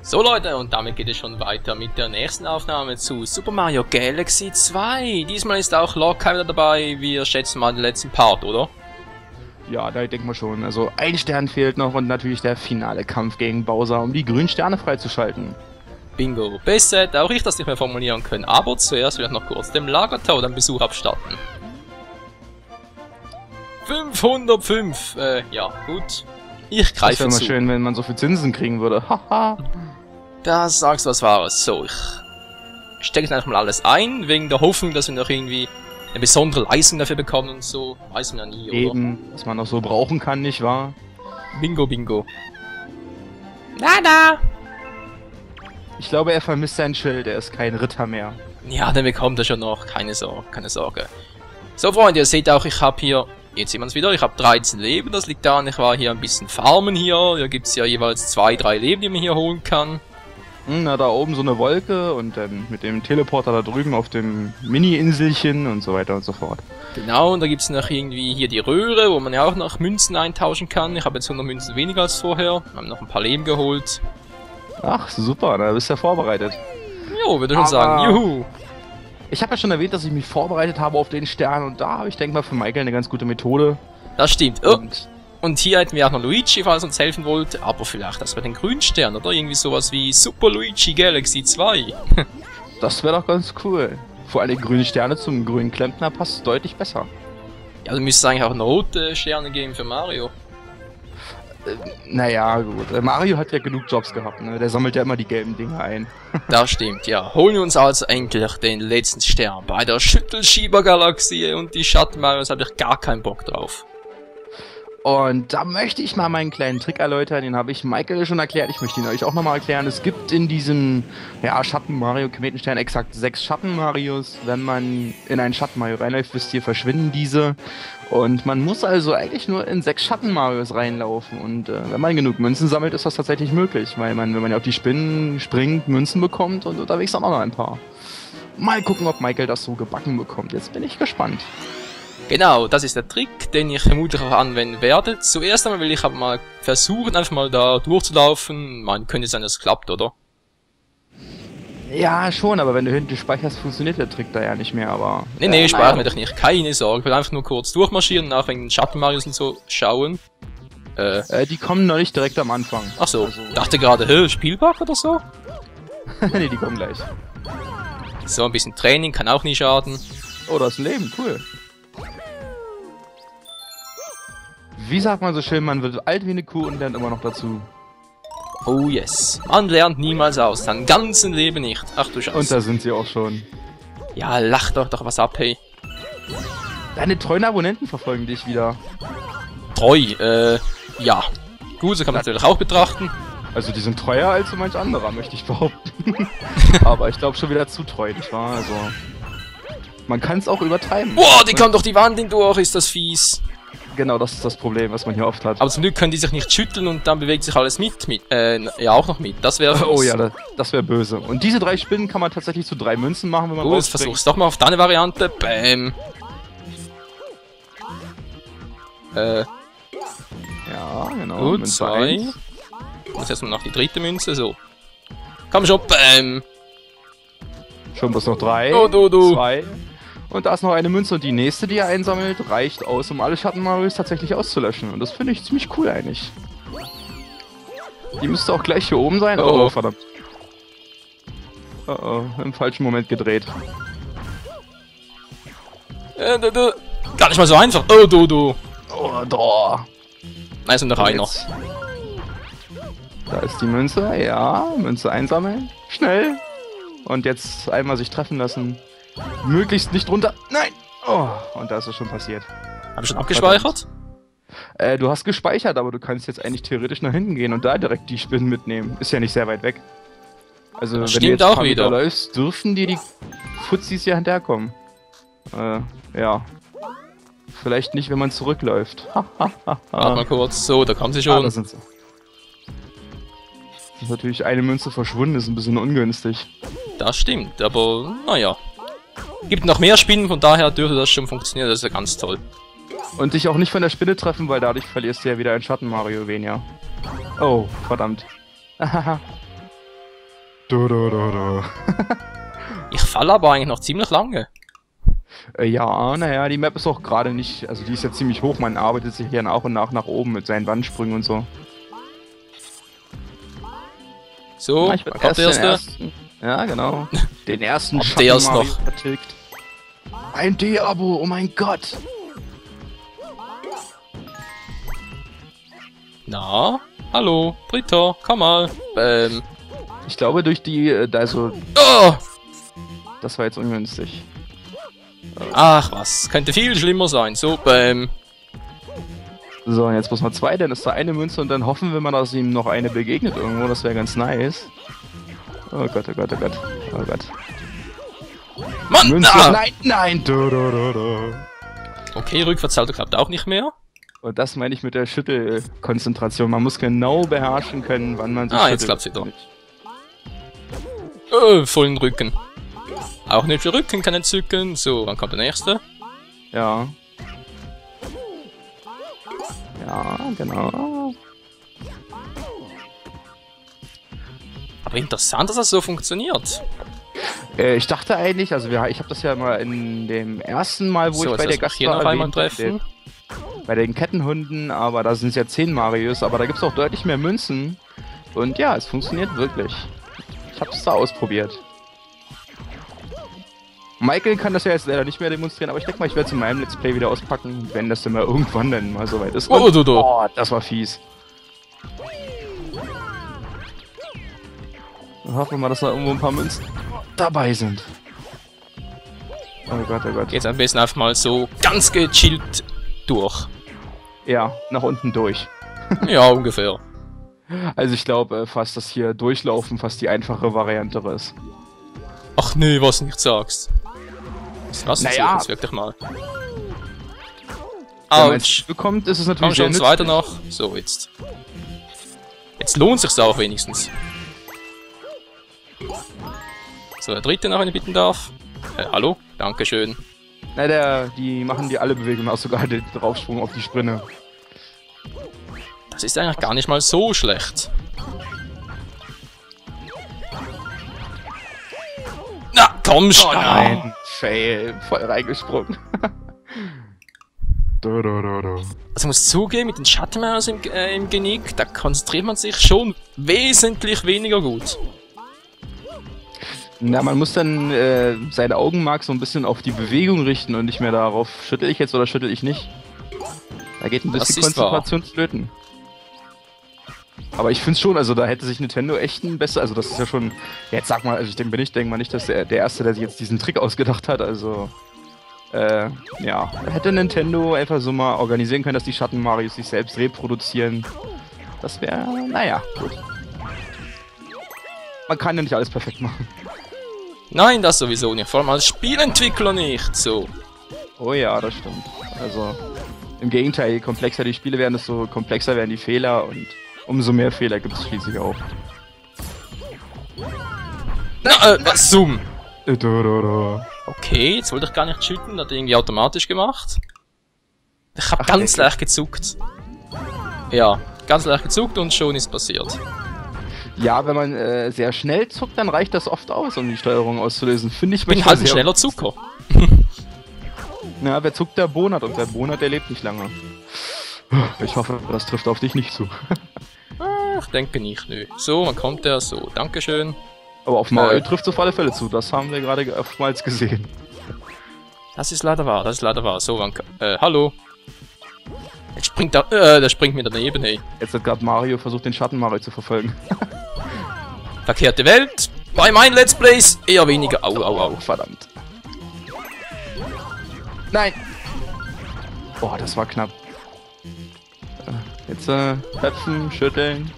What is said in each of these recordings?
So Leute, und damit geht es schon weiter mit der nächsten Aufnahme zu Super Mario Galaxy 2. Diesmal ist auch Lorca wieder dabei, wir schätzen mal den letzten Part, oder? Ja, da denken wir schon. Also ein Stern fehlt noch und natürlich der finale Kampf gegen Bowser, um die grünen Sterne freizuschalten. Bingo. Besser hätte auch ich das nicht mehr formulieren können, aber zuerst will ich noch kurz dem Lagertau einen Besuch abstatten. 505, ja, gut. Ich greife zu. Das wäre mal schön, wenn man so viel Zinsen kriegen würde. Haha. Da sagst du was Wahres. So, ich stecke jetzt einfach mal alles ein, wegen der Hoffnung, dass wir noch irgendwie eine besondere Leistung dafür bekommen und so. Weiß man ja nie, oder? Eben, was man noch so brauchen kann, nicht wahr? Bingo, bingo. Da! Ich glaube, er vermisst sein Schild, er ist kein Ritter mehr. Ja, den bekommt er schon noch. Keine Sorge, keine Sorge. So, Freunde, ihr seht auch, ich habe hier... Jetzt sehen wir es wieder, ich habe 13 Leben. Das liegt daran, ich war hier ein bisschen farmen hier. Hier gibt es ja jeweils 2, 3 Leben, die man hier holen kann. Na, da oben so eine Wolke und dann mit dem Teleporter da drüben auf dem Mini-Inselchen und so weiter und so fort. Genau, und da gibt es noch irgendwie hier die Röhre, wo man ja auch noch Münzen eintauschen kann. Ich habe jetzt 100 Münzen weniger als vorher. Wir haben noch ein paar Leben geholt. Ach, super, da bist du ja vorbereitet. Jo, würde ich schon sagen, juhu. Ich habe ja schon erwähnt, dass ich mich vorbereitet habe auf den Stern und da habe ich, denke mal, für Michael eine ganz gute Methode. Das stimmt. Und hier hätten wir auch noch Luigi, falls er uns helfen wollte, aber vielleicht das bei den grünen Stern, oder? Irgendwie sowas wie Super Luigi Galaxy 2. Das wäre doch ganz cool. Vor allem grüne Sterne zum grünen Klempner passt deutlich besser. Ja, du müsstest eigentlich auch noch rote Sterne geben für Mario. Naja, gut. Mario hat ja genug Jobs gehabt, ne? Der sammelt ja immer die gelben Dinge ein. Das stimmt, ja. Holen wir uns also endlich den letzten Stern. Bei der Schüttelschieber-Galaxie und die Schatten-Marios habe ich gar keinen Bock drauf. Und da möchte ich mal meinen kleinen Trick erläutern, den habe ich Michael schon erklärt, ich möchte ihn euch auch nochmal erklären. Es gibt in diesem Schatten-Mario Kometenstern exakt 6 Schatten-Marios. Wenn man in einen Schatten-Mario reinläuft, wisst ihr, verschwinden diese. Und man muss also eigentlich nur in 6 Schatten-Marios reinlaufen. Und wenn man genug Münzen sammelt, ist das tatsächlich möglich, weil man, wenn man ja auf die Spinnen springt, Münzen bekommt und unterwegs auch noch ein paar. Mal gucken, ob Michael das so gebacken bekommt. Jetzt bin ich gespannt. Genau, das ist der Trick, den ich vermutlich auch anwenden werde. Zuerst einmal will ich aber mal versuchen, einfach mal da durchzulaufen. Man könnte sein, dass es klappt, oder? Ja, schon, aber wenn du hinten speicherst, funktioniert der Trick da ja nicht mehr, aber... Nee, speichern wir doch nicht, keine Sorge. Ich will einfach nur kurz durchmarschieren, nach wegen den Schatten-Marios und so schauen. Die kommen noch nicht direkt am Anfang. Ach so, also, dachte gerade, Spielbug oder so? Nee, die kommen gleich. So, ein bisschen Training kann auch nie schaden. Oh, das ist ein Leben, cool. Wie sagt man so schön, man wird alt wie eine Kuh und lernt immer noch dazu. Oh yes. Man lernt niemals aus, sein ganzen Leben nicht. Ach du Scheiße. Und da sind sie auch schon. Ja, lach doch was ab, hey. Deine treuen Abonnenten verfolgen dich wieder. Treu, ja. Gut, so kann man natürlich auch betrachten. Also die sind treuer als so manch anderer, möchte ich behaupten. Aber ich glaube schon wieder zu treu, nicht wahr? Also... Man kann es auch übertreiben. Boah, die kommt doch die Wand hindurch, ist das fies. Genau, das ist das Problem, was man hier oft hat. Aber zum Glück können die sich nicht schütteln und dann bewegt sich alles ja, auch noch mit. Das wäre... Oh ja, das wäre böse. Und diese 3 Spinnen kann man tatsächlich zu 3 Münzen machen, wenn man jetzt versuch's doch mal auf deine Variante. Bäm. Ja, genau. Gut, 2. Muss jetzt mal noch die 3. Münze, so. Komm schon, bäm. Schon bloß noch 3. Oh, du. 2. Und da ist noch eine Münze und die nächste, die er einsammelt, reicht aus, um alle Schatten-Marios tatsächlich auszulöschen. Und das finde ich ziemlich cool eigentlich. Die müsste auch gleich hier oben sein. Oh, verdammt. Oh, im falschen Moment gedreht. Gar nicht mal so einfach. Oh, du. Oh, da. Nice, und noch einer. Da ist die Münze. Ja, Münze einsammeln. Schnell. Und jetzt einmal sich treffen lassen. Möglichst nicht runter. Nein! Oh, und da ist es schon passiert. Hab ich schon abgespeichert? Du hast gespeichert, aber du kannst jetzt eigentlich theoretisch nach hinten gehen und da direkt die Spinnen mitnehmen. Ist ja nicht sehr weit weg. Also, das wenn du jetzt auch ein paar wieder Meter läufst, dürfen dir die Fuzis ja hinterherkommen. Ja. Vielleicht nicht, wenn man zurückläuft. Warte mal kurz. So, da kommen sie schon. Da sind sie. Das ist natürlich eine Münze verschwunden, ist ein bisschen ungünstig. Das stimmt, aber naja. Gibt noch mehr Spinnen, von daher dürfte das schon funktionieren, das ist ja ganz toll. Und dich auch nicht von der Spinne treffen, weil dadurch verlierst du ja wieder ein Schatten-Mario weniger. Oh, verdammt. Ich falle aber eigentlich noch ziemlich lange. Ja, naja, die Map ist auch gerade nicht, also die ist ja ziemlich hoch, man arbeitet sich ja nach und nach oben mit seinen Wandsprüngen und so. So, Ich dann bin kommt der erst den erste. ersten, ja, genau. Den ersten Ob der ist Schatten-Mario noch. vertilgt. Ein D-Abo, oh mein Gott. Na, hallo, Dritter, komm mal. Ich glaube durch die, also, Oh! das war jetzt ungünstig. Ach was, könnte viel schlimmer sein. So, So, und jetzt muss man zwei, dann ist da eine Münze und dann hoffen wir mal, dass ihm noch eine begegnet irgendwo, das wäre ganz nice. Oh Gott, oh Gott, oh Gott, oh Gott. Mann! Münze, Ah! nein, nein! Okay, Rückwärtssalto klappt auch nicht mehr. Und das meine ich mit der Schüttelkonzentration. Man muss genau beherrschen können, wann man sich Ah, jetzt schüttelt. klappt's wieder. Vollen Rücken. Auch nicht für Rücken kann entzücken. So, wann kommt der nächste? Ja. Ja, genau. Aber interessant, dass das so funktioniert. Ich dachte eigentlich, also ich habe das ja mal in dem ersten Mal, wo So, ich bei jetzt der lass mich hier noch einmal treffen. bei den Kettenhunden, aber da sind es ja 10 Marios, aber da gibt es auch deutlich mehr Münzen. Und ja, es funktioniert wirklich. Ich habe es da ausprobiert. Michael kann das ja jetzt leider nicht mehr demonstrieren, aber ich denke mal, ich werde es in meinem Let's Play wieder auspacken, wenn das dann mal irgendwann dann mal soweit ist. Oh, du. Oh, das war fies. Hoffen wir mal, dass da irgendwo ein paar Münzen dabei sind. Oh Gott, oh Gott. Jetzt am besten einfach mal so ganz gechillt durch. Ja, nach unten durch. Ja, ungefähr. Also ich glaube fast, dass hier durchlaufen fast die einfache Variante ist. Ach nee, was du nicht sagst. Was Naja. jetzt wirklich mal. Wenn man Autsch. es bekommt, ist es Komm natürlich schon, sehr zweiter nützlich. noch. So, jetzt. Jetzt lohnt sich's auch wenigstens. So, der dritte noch, wenn ich bitten darf. Hallo? Dankeschön. Na, die machen die alle Bewegungen, auch sogar den Draufsprung auf die Sprinne. Das ist eigentlich gar nicht mal so schlecht. Na, komm schon! Oh nein, Fail, voll reingesprungen. Also ich muss zugeben, mit den Schattenmaus im Genick, da konzentriert man sich schon wesentlich weniger gut. Na, man muss dann sein Augenmerk so ein bisschen auf die Bewegung richten und nicht mehr darauf, schüttel ich jetzt oder schüttel ich nicht. Da geht ein Das bisschen ist wahr. Konzentration flöten. Aber ich finde schon, also da hätte sich Nintendo echt ein besser, also das ist ja schon, jetzt sag mal, also ich denke mal nicht, dass der Erste, der sich jetzt diesen Trick ausgedacht hat, also ja, hätte Nintendo einfach so mal organisieren können, dass die Schatten-Marios sich selbst reproduzieren. Das wäre, naja, gut. Man kann ja nicht alles perfekt machen. Nein, das sowieso nicht. Vor allem als Spielentwickler nicht. So. Oh ja, das stimmt. Also, im Gegenteil, je komplexer die Spiele werden, desto komplexer werden die Fehler und umso mehr Fehler gibt es schließlich auch. Na, was? Zoom. Okay, jetzt wollte ich gar nicht schütten, hat er irgendwie automatisch gemacht. Ich hab ganz leicht gezuckt. Ja, ganz leicht gezuckt und schon ist passiert. Ja, wenn man sehr schnell zuckt, dann reicht das oft aus, um die Steuerung auszulösen. Finde ich Ich bin manchmal halt ein sehr- schneller Zucker. Ja, wer zuckt, der Bonat und der Bonat, der lebt nicht lange. Ich hoffe, das trifft auf dich nicht zu. Ich denke nicht, nö. So, wann kommt der? So, dankeschön. Aber auf Mario trifft es auf alle Fälle zu, das haben wir gerade oftmals gesehen. Das ist leider wahr, das ist leider wahr. So, wann hallo. Jetzt springt er, der springt mir daneben, hey. Jetzt hat gerade Mario versucht, den Schatten Mario zu verfolgen. Verkehrte Welt. Bei meinen Let's Plays eher weniger. Au, au, au. Verdammt. Nein! Boah, das war knapp. Jetzt hüpfen, schütteln.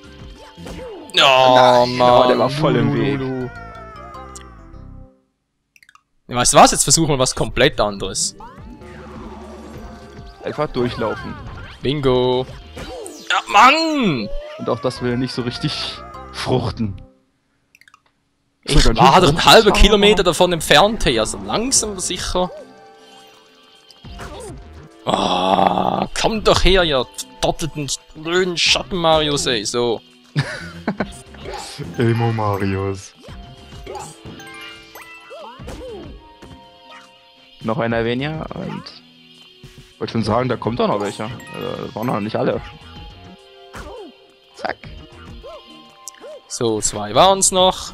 Oh, Nein, Mann. oh, der war voll im Weg. Ja, weißt du was? Jetzt versuchen wir was komplett anderes. Einfach durchlaufen. Bingo. Ja, Mann! Und auch das will nicht so richtig fruchten. Ich war doch einen halben Kilometer davon entfernt, hey. Also langsam aber sicher. Ah, komm doch her, ihr verdoppelten blöden Schatten-Marios, ey. So. Emo Marios. noch einer weniger und ich wollte schon sagen, da kommt doch noch welche. Das waren noch nicht alle. Zack. So, 2 waren es noch.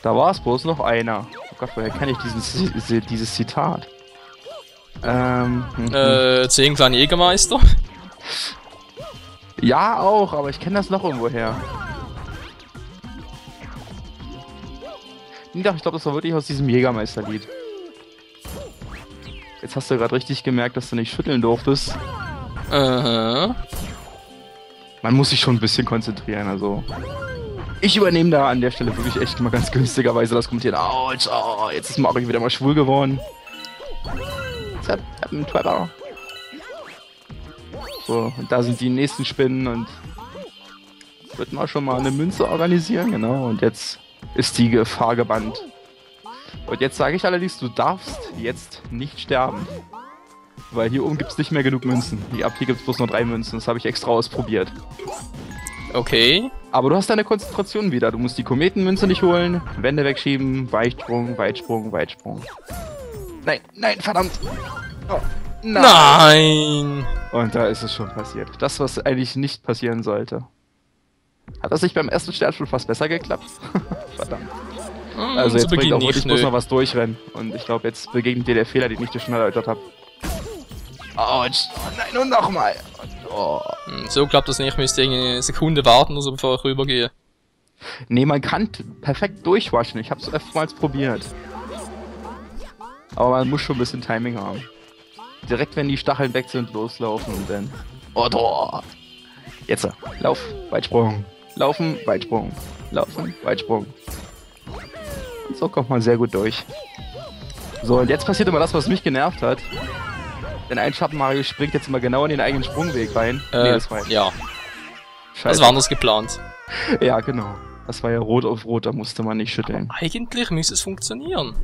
Da war es bloß noch einer. Oh Gott, woher kenne ich dieses Zitat? 10 kleine Jägermeister. Ja, auch, aber ich kenne das noch irgendwoher. Ich glaube, das war wirklich aus diesem Jägermeisterlied. Jetzt hast du gerade richtig gemerkt, dass du nicht schütteln durftest. Man muss sich schon ein bisschen konzentrieren, also. Ich übernehme da an der Stelle wirklich echt mal ganz günstigerweise das Kommentieren. Autsch, oh, jetzt ist Mario wieder mal schwul geworden. Trevor. So, und da sind die nächsten Spinnen und wird mal schon mal eine Münze organisieren, genau. Und jetzt ist die Gefahr gebannt. Und jetzt sage ich allerdings, du darfst jetzt nicht sterben. Weil hier oben gibt es nicht mehr genug Münzen. Ab hier gibt es bloß noch 3 Münzen, das habe ich extra ausprobiert. Okay. Aber du hast deine Konzentration wieder. Du musst die Kometenmünze nicht holen, Wände wegschieben, Weitsprung, Weitsprung, Weitsprung. Nein, nein, verdammt! Oh, nein! Und da ist es schon passiert. Das, was eigentlich nicht passieren sollte. Hat das nicht beim ersten Stern schon fast besser geklappt? Verdammt. Also jetzt bringt auch wirklich bloß noch was durchrennen. Und ich glaube, jetzt begegnet dir der Fehler, den ich dir schon erläutert habe. Autsch! Oh nein, und nochmal! Oh. So klappt das nicht. Ich müsste eine Sekunde warten, also bevor ich rübergehe. Nee, man kann perfekt durchwaschen. Ich hab's oftmals probiert. Aber man muss schon ein bisschen Timing haben. Direkt wenn die Stacheln weg sind, loslaufen und dann... Oh, da. Jetzt, Lauf, Weitsprung. Laufen, Weitsprung. Laufen, Weitsprung. Und so kommt man sehr gut durch. So, und jetzt passiert immer das, was mich genervt hat. Denn ein Schatten-Mario springt jetzt immer genau in den eigenen Sprungweg rein. Nee, das war ja. Scheiße. Das war anders geplant. Ja, genau. Das war ja rot auf rot, da musste man nicht schütteln. Aber eigentlich müsste es funktionieren.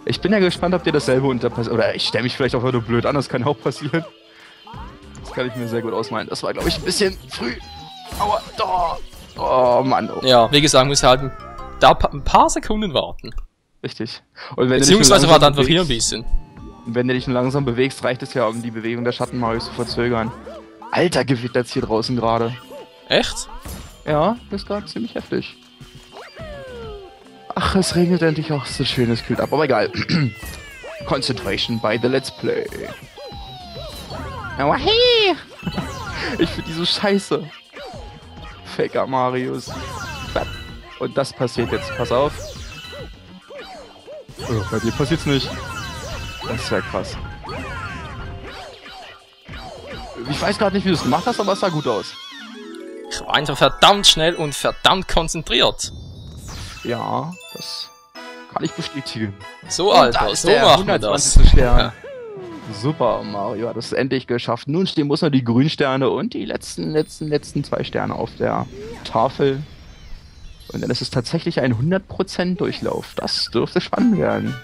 Ich bin ja gespannt, ob dir dasselbe unterpassiert. Oder ich stelle mich vielleicht auch heute blöd an, das kann auch passieren. Das kann ich mir sehr gut ausmalen. Das war, glaube ich, ein bisschen früh. Aua, da. Oh, Mann. Oh. Ja, wie gesagt, muss halt ein paar Sekunden warten. Richtig. Und wenn beziehungsweise warte einfach hier ein bisschen. Wenn du dich nur langsam bewegst, reicht es ja, um die Bewegung der Schatten-Marios zu verzögern. Alter, gewittert's hier draußen gerade. Echt? Ja, das ist gerade ziemlich heftig. Ach, es regnet endlich auch so schön, es kühlt ab, aber egal. Concentration by the Let's Play. Aber hey! Ich finde die so scheiße. Faker Marios. Und das passiert jetzt, pass auf. Oh, bei dir passiert's nicht. Das wäre krass. Ich weiß gerade nicht, wie du es gemacht hast, aber es sah gut aus. Ich war einfach verdammt schnell und verdammt konzentriert. Ja, das kann ich bestätigen. So, Alter, so machen wir das. Stern. Ja. Super, Mario hat es endlich geschafft. Nun stehen muss noch die Grünsterne und die letzten 2 Sterne auf der Tafel. Und dann ist es tatsächlich ein 100% Durchlauf. Das dürfte spannend werden.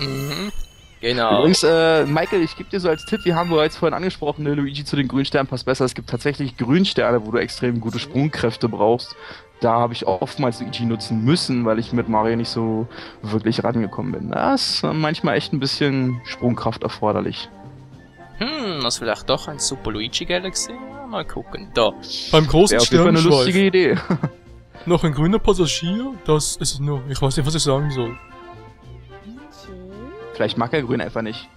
Mhm. Genau. Übrigens, Michael, ich gebe dir so als Tipp, wir haben bereits vorhin angesprochen, ne, Luigi zu den Grünsternen passt besser. Es gibt tatsächlich Grünsterne, wo du extrem gute Sprungkräfte brauchst. Da habe ich oftmals Luigi nutzen müssen, weil ich mit Mario nicht so wirklich rangekommen bin. Das ist manchmal echt ein bisschen Sprungkraft erforderlich. Das ist vielleicht doch ein Super Luigi Galaxy? Ja, mal gucken. Da, beim großen Sternschweif. Eine lustige Idee. Noch ein grüner Passagier? Das ist nur... Ich weiß nicht, was ich sagen soll. Vielleicht mag er Grün einfach nicht.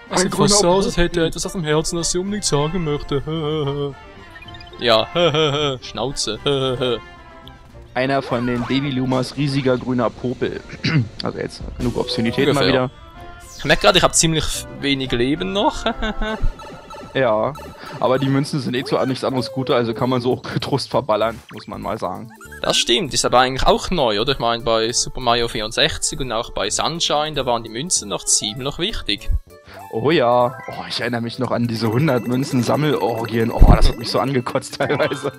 Es sieht fast so aus, als hätte er etwas auf dem Herzen, das sie unbedingt sagen möchte. Ja, Schnauze. Einer von den Baby-Lumas riesiger grüner Popel. Also jetzt genug Obszönitäten mal wieder. Ich merke gerade, ich habe ziemlich wenig Leben noch. Ja, aber die Münzen sind eh zu nichts anderes Gute, also kann man so auch getrost verballern, muss man mal sagen. Das stimmt, ist aber eigentlich auch neu, oder? Ich meine, bei Super Mario 64 und auch bei Sunshine, da waren die Münzen noch ziemlich wichtig. Oh ja, oh, ich erinnere mich noch an diese 100 Münzen-Sammelorgien. Oh, das hat mich so angekotzt teilweise.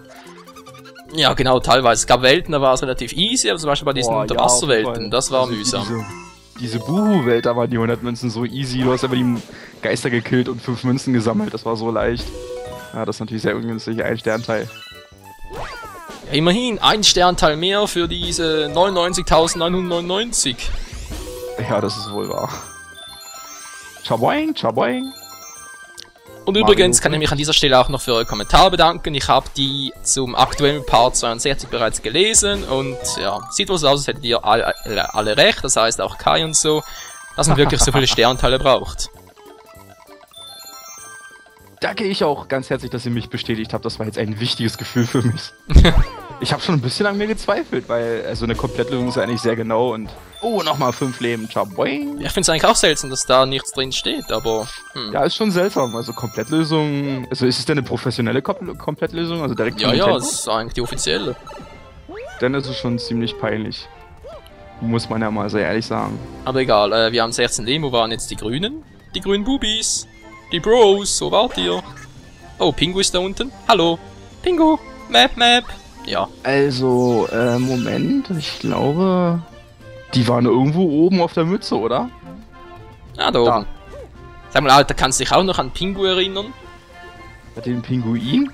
Ja, genau, teilweise. Es gab Welten, da war es relativ easy, aber zum Beispiel bei diesen Unterwasserwelten, das war mühsam. Diese Buhu-Welt, da waren die 100 Münzen so easy. Du hast aber die Geister gekillt und 5 Münzen gesammelt. Das war so leicht. Ja, das ist natürlich sehr ungünstig. Ein Sternteil. Ja, immerhin, ein Sternteil mehr für diese 99.999. Ja, das ist wohl wahr. Chaboing, chaboing. Und übrigens kann ich mich an dieser Stelle auch noch für eure Kommentare bedanken. Ich habe die zum aktuellen Part 62 bereits gelesen und ja, sieht wohl so aus, als hättet ihr alle recht, das heißt auch Kai und so, dass man wirklich so viele Sternteile braucht. Danke ich auch ganz herzlich, dass ihr mich bestätigt habt. Das war jetzt ein wichtiges Gefühl für mich. Ich habe schon ein bisschen an mir gezweifelt, weil so eine Komplettlösung ist ja eigentlich sehr genau und... Oh, nochmal 5 Leben. Chaboing. Ja, ich finde es eigentlich auch seltsam, dass da nichts drin steht, aber... Ja, ist schon seltsam. Also Komplettlösung... Also ist es denn eine professionelle Komplettlösung? Also direkt ja, ja, das ist eigentlich die offizielle. Dann ist es schon ziemlich peinlich. Muss man ja mal sehr ehrlich sagen. Aber egal, wir haben 16 Leben. Wo waren jetzt die Grünen? Die grünen Bubis. Die Bros, wo wart ihr? Oh, Pingu ist da unten. Hallo. Pingu. Map, Map. Ja. Also, Moment. Ich glaube... Die waren irgendwo oben auf der Mütze, oder? Ah, da oben. Sag mal, Alter, kannst du dich auch noch an Pingu erinnern? Den Pinguin?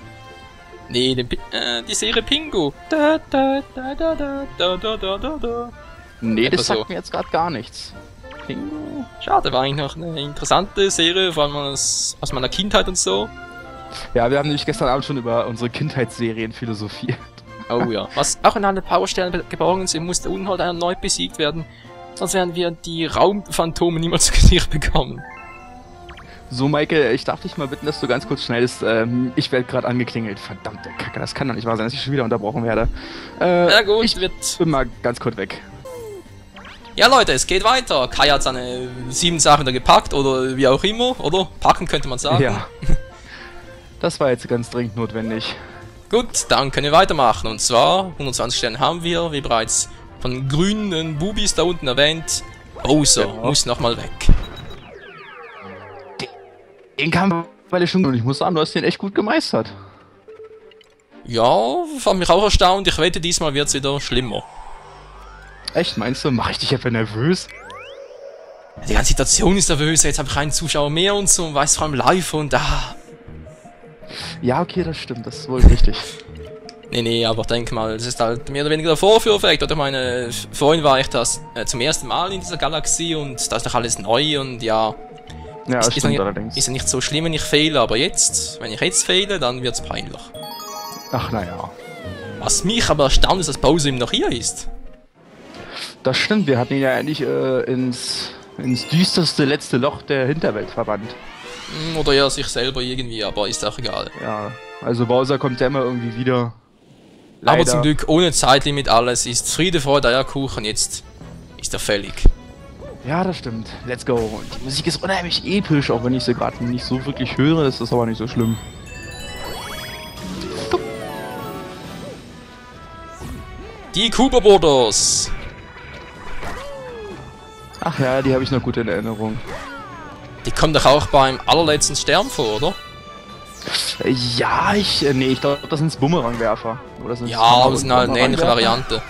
Nee, die Serie Pingu. Da, da, da, da, da, da, da, da, da, da. Nee, das sagt mir jetzt gerade gar nichts. Pingu? Schade, war eigentlich noch eine interessante Serie, vor allem aus meiner Kindheit und so. Ja, wir haben nämlich gestern Abend schon über unsere Kindheitsserien philosophiert. Oh ja. Was auch in alle Powersterne geborgen sind, musste unten halt erneut besiegt werden. Sonst werden wir die Raumphantome niemals zu Gesicht bekommen. So, Michael, ich darf dich mal bitten, dass du ganz kurz schnellst. Ich werde gerade angeklingelt. Verdammte Kacke, das kann doch nicht wahr sein, dass ich schon wieder unterbrochen werde. Ja gut, ich bin mal ganz kurz weg. Ja Leute, es geht weiter. Kai hat seine 7 Sachen da gepackt oder wie auch immer, oder? Packen könnte man sagen. Ja. Das war jetzt ganz dringend notwendig. Gut, dann können wir weitermachen. Und zwar, 120 Sterne haben wir, wie bereits von grünen Bubis da unten erwähnt. Bowser muss nochmal weg. Den kam weil ich schon und ich muss sagen, du hast den echt gut gemeistert. Ja, fand mich auch erstaunt. Ich wette, diesmal wird es wieder schlimmer. Echt, meinst du? Mach ich dich etwa nervös? Die ganze Situation ist nervös. Jetzt habe ich einen Zuschauer mehr und so und weiß vor allem live und da. Ja, okay, das stimmt, das ist wohl richtig. Nee, aber denk mal, das ist halt mehr oder weniger der Vorführeffekt. Oder ich meine, vorhin war ich das zum ersten Mal in dieser Galaxie und da ist doch alles neu und ja. Ja, das stimmt allerdings. Ist ja nicht so schlimm, wenn ich fehle, aber jetzt, wenn ich jetzt fehle, dann wird's peinlich. Ach, naja. Was mich aber erstaunt ist, dass Bowser ihm noch hier ist. Das stimmt, wir hatten ihn ja eigentlich ins düsterste letzte Loch der Hinterwelt verbannt. Oder ja, sich selber irgendwie, aber ist auch egal. Ja, also Bowser kommt ja immer irgendwie wieder. Leider. Aber zum Glück ohne Zeitlimit alles ist Friede, Freude, Eierkuchen, jetzt ist er fällig. Ja, das stimmt. Let's go. Und die Musik ist unheimlich episch, auch wenn ich sie gerade nicht so wirklich höre, ist das aber nicht so schlimm. Die Cooper Brothers. Ach ja, die habe ich noch gut in Erinnerung. Die kommen doch auch beim allerletzten Stern vor, oder? Ja, nee, ich glaube, das sind Bumerangwerfer. Oder sind ja, aber das sind halt eine ähnliche Variante.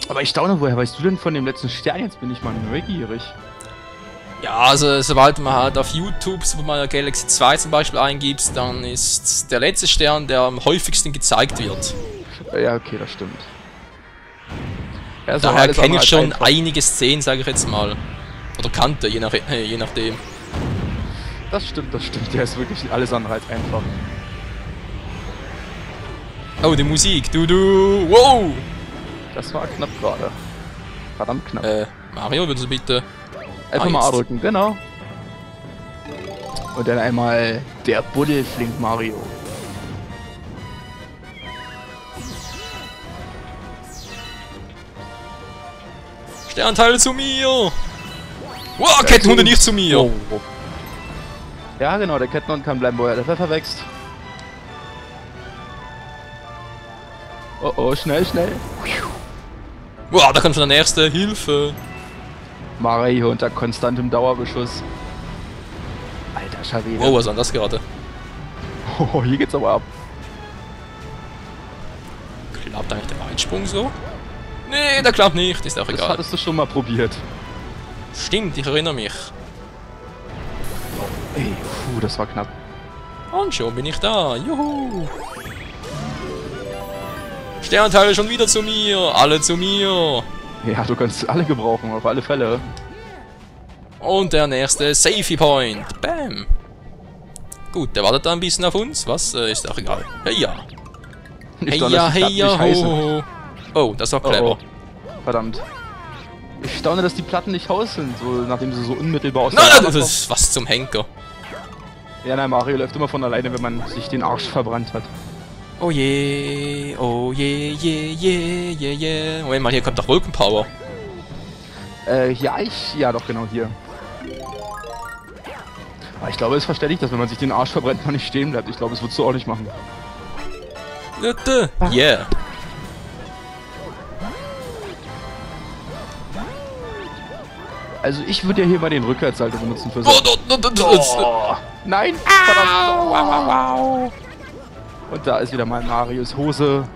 Aber ich staune, woher weißt du denn von dem letzten Stern? Jetzt bin ich mal neugierig. Ja, also sobald man halt auf YouTube Super Mario Galaxy 2 zum Beispiel eingibt, dann ist der letzte Stern, der am häufigsten gezeigt wird. Ja, okay, das stimmt. Ja, daher kenne ich schon einige Szenen, sage ich jetzt mal. Oder kannte, je nachdem. Das stimmt, der ist wirklich alles andere als einfach. Oh, die Musik, wow! Das war knapp gerade. Verdammt knapp. Mario, würdest du bitte... Einfach mal A drücken, genau. Und dann einmal der Buddelflink Mario. Sternteil zu mir! Wow, Kettenhunde nicht zu mir! Oh. Ja genau, der Kettenhund kann bleiben, wo er der Pfeffer wächst. Oh oh, schnell, schnell. Wow, da kommt schon der nächste, Hilfe! Mario unter konstantem Dauerbeschuss. Alter Schawede. Oh, was war das gerade? Oh, hier geht's aber ab. Klappt eigentlich der Weitsprung so? Nee, der klappt nicht, ist auch egal. Das hattest du schon mal probiert. Stimmt, ich erinnere mich. Ey, das war knapp. Und schon bin ich da, juhu! Sternteile schon wieder zu mir, alle zu mir! Ja, du kannst alle gebrauchen, auf alle Fälle. Und der nächste Safety Point. Bam. Gut, der wartet da ein bisschen auf uns. Was? Ist auch egal. Hey ja. Hey ja, hey ja, ho. Oh, das war clever. Oh. Verdammt. Ich staune, dass die Platten nicht aus sind, so, nachdem sie so unmittelbar aus der Nein, Lava das kommen. ist was zum Henker. Ja, nein, Mario läuft immer von alleine, wenn man sich den Arsch verbrannt hat. Oh je, je. Moment mal, hier kommt doch Wolkenpower. Ja doch, genau hier. Aber ich glaube, es ist verständlich, dass wenn man sich den Arsch verbrennt, man nicht stehen bleibt. Ich glaube, es würdest du auch nicht machen. Yeah. Also ich würde ja hier mal den Rückwärtssalto benutzen für so... Oh. Nein! Verdammt! Wow. Und da ist wieder mal Marios Hose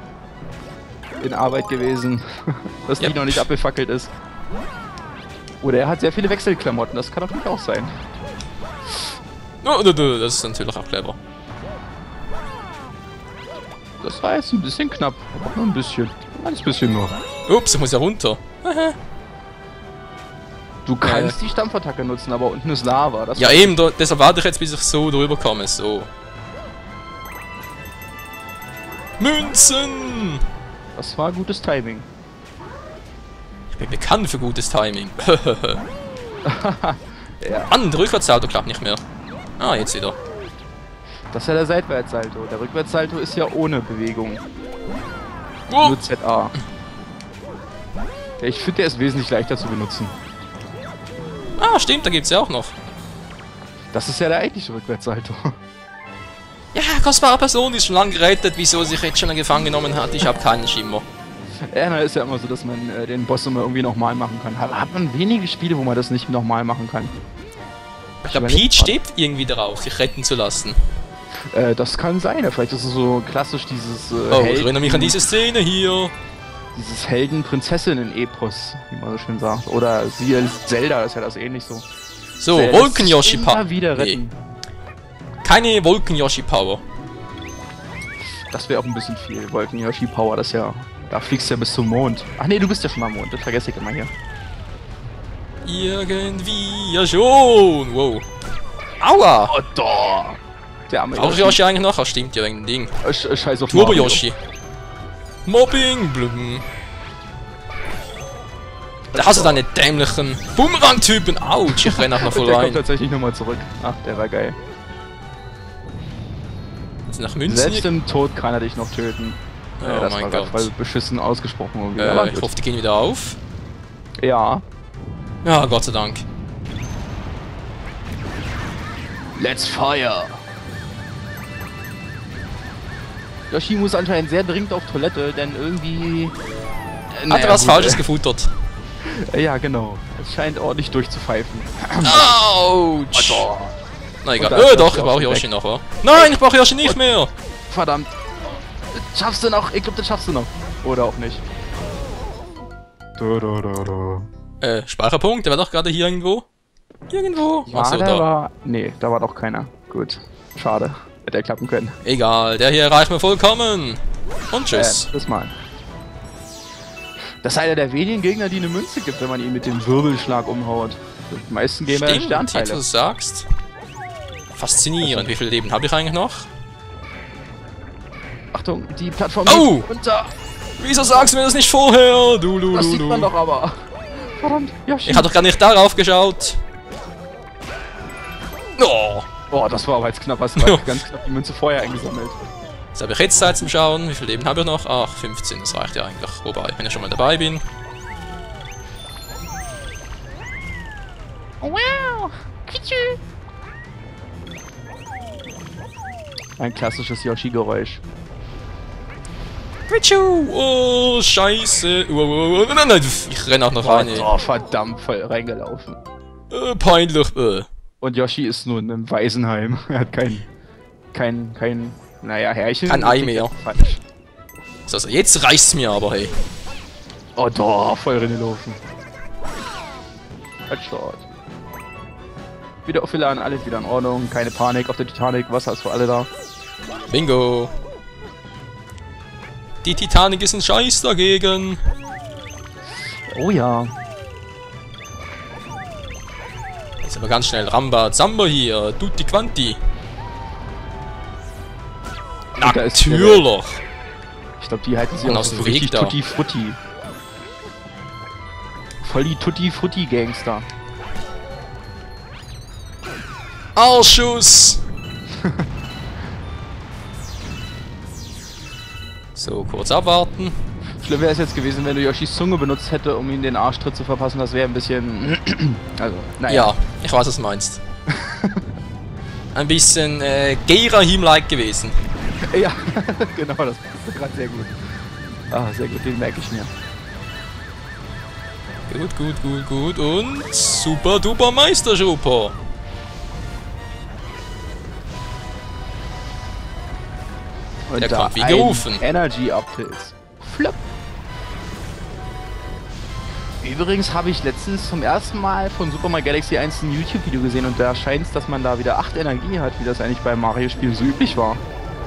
in Arbeit gewesen, dass die Yep. noch nicht abgefackelt ist. Oder er hat sehr viele Wechselklamotten, das kann natürlich auch sein. Das ist natürlich auch clever. Das war jetzt ein bisschen knapp, aber nur ein bisschen. Ein ganz bisschen nur. Ups, ich muss ja runter. Du kannst die Stampfattacke nutzen, aber unten ist Lava. Das Ja eben, deshalb warte ich jetzt, bis ich so drüber komme. So. Münzen! Das war gutes Timing. Ich bin bekannt für gutes Timing. Ja. Mann, der Rückwärtssalto klappt nicht mehr. Ah, jetzt wieder. Das ist ja der Seitwärtssalto. Der Rückwärtssalto ist ja ohne Bewegung. Oh. Nur ZA. Ja, ich finde, der ist wesentlich leichter zu benutzen. Ah, stimmt, da gibt's ja auch noch. Das ist ja der eigentliche Rückwärtssalto. Ja, kostbare Person ist schon lange gerettet. Wieso sich jetzt schon gefangen genommen hat, ich habe keinen Schimmer. Ja, na, ist ja immer so, dass man den Boss immer irgendwie nochmal machen kann. Hat man wenige Spiele, wo man das nicht nochmal machen kann. Der Peach steht irgendwie darauf, sich retten zu lassen. Das kann sein. Ja, vielleicht ist es so klassisch dieses Oh, ich erinnere mich an diese Szene hier. dieses Helden-Prinzessinnen-Epos, wie man so schön sagt. Oder sie als Zelda, ist ja das ähnlich so. So, Zelda Wolken-Yoshi-Power. immer wieder retten. Keine Wolken-Yoshi-Power. Das wäre auch ein bisschen viel. Wolken-Yoshi-Power, das ja... Da fliegst du ja bis zum Mond. Ach nee, du bist ja schon am Mond. Das vergesse ich immer hier. Irgendwie ja schon. Wow. Aua. Oh, da. Der arme Brauche ich Yoshi eigentlich noch? Ah, stimmt ja wegen dem Ding. Scheiß auf Turbo Mario. Yoshi. Mobbing. Blum. Da hast du deine dämlichen Bumerang-Typen. Autsch, ich renne auch noch voll Und der kommt rein. tatsächlich nochmal zurück. Ach, der war geil. Jetzt nach Münzen. Selbst im Tod kann er dich noch töten. Oh das mein war grad Gott. voll beschissen ausgesprochen. Irgendwie. Aber Ich gut. hoffe, die gehen wieder auf. Ja. Ja, Gott sei Dank. Let's fire! Yoshi muss anscheinend sehr dringend auf Toilette, denn irgendwie... Hat er was Falsches gefuttert? Ja, genau. Es scheint ordentlich durchzupfeifen. Autsch. Na egal. Und da ist Doch, Yoshi ich brauche auch Yoshi weg. noch, oder? Nein, ich brauche Yoshi nicht mehr. Verdammt. Schaffst du noch? Ich glaube, das schaffst du noch. Oder auch nicht. Speicherpunkt, der war doch gerade hier irgendwo. Irgendwo. Ja, Achso, da da. war... Nee, da war doch keiner. Gut. Schade. Hätte er klappen können. Egal, der hier erreicht mir vollkommen. Und tschüss. Das mal. Das ist einer der wenigen Gegner, die eine Münze gibt, wenn man ihn mit dem Wirbelschlag umhaut. Die meisten geben ja Stimmt, jetzt wo du Sternteile. sagst. Faszinierend. Wie viel Leben habe ich eigentlich noch? Achtung, die Plattform Oh! geht runter. Wieso sagst du mir das nicht vorher? Du. Das sieht man doch aber. Verdammt, Yoshi. Ich habe doch gar nicht darauf geschaut. Oh. Boah, das war aber jetzt knapp. Hast du ganz knapp die Münze vorher eingesammelt. Jetzt habe ich jetzt Zeit zum Schauen. Wie viel Leben habe ich noch? Ach, 15. Das reicht ja eigentlich. Wobei, wenn ich schon mal dabei bin. Wow. Ein klassisches Yoshi-Geräusch. Pichu! Oh, scheiße. Nein, ich renne auch noch rein. ey. Oh, verdammt, voll reingelaufen. Peinlich. Und Yoshi ist nun im Waisenheim. Er hat kein, naja, Herrchen. Kein Ei mehr. Falsch. So, jetzt reicht's mir aber, hey. Oh, da, voll reingelaufen. Headshot. Wieder auf Wilan, alles wieder in Ordnung. Keine Panik auf der Titanic. Wasser ist für alle da. Bingo. Die Titanic ist ein Scheiß dagegen. Oh ja. Jetzt aber ganz schnell Ramba Zamba hier. Tutti Quanti. Natürlich. Ich glaube, die halten sich Und auch aus dem so Weg richtig da. Tutti Frutti. Voll die Tutti Frutti Gangster. Arschschuss! So, kurz abwarten. Schlimm wäre es jetzt gewesen, wenn du Yoshis Zunge benutzt hätte, um ihm den Arschtritt zu verpassen. Das wäre ein bisschen... also, naja. Ja, ich weiß, was du meinst. Ein bisschen Geirahim-like gewesen. Ja, genau, das passt gerade sehr gut. Ah, sehr gut, den merke ich mir. Gut, gut, gut, gut. Und super duper Meisterschuper. Und Der da kommt wie ein gerufen. Energy Up-Pilz. Flop. Übrigens habe ich letztens zum ersten Mal von Super Mario Galaxy 1 ein YouTube-Video gesehen und da scheint es, dass man da wieder 8 Energie hat, wie das eigentlich bei Mario-Spielen so üblich war.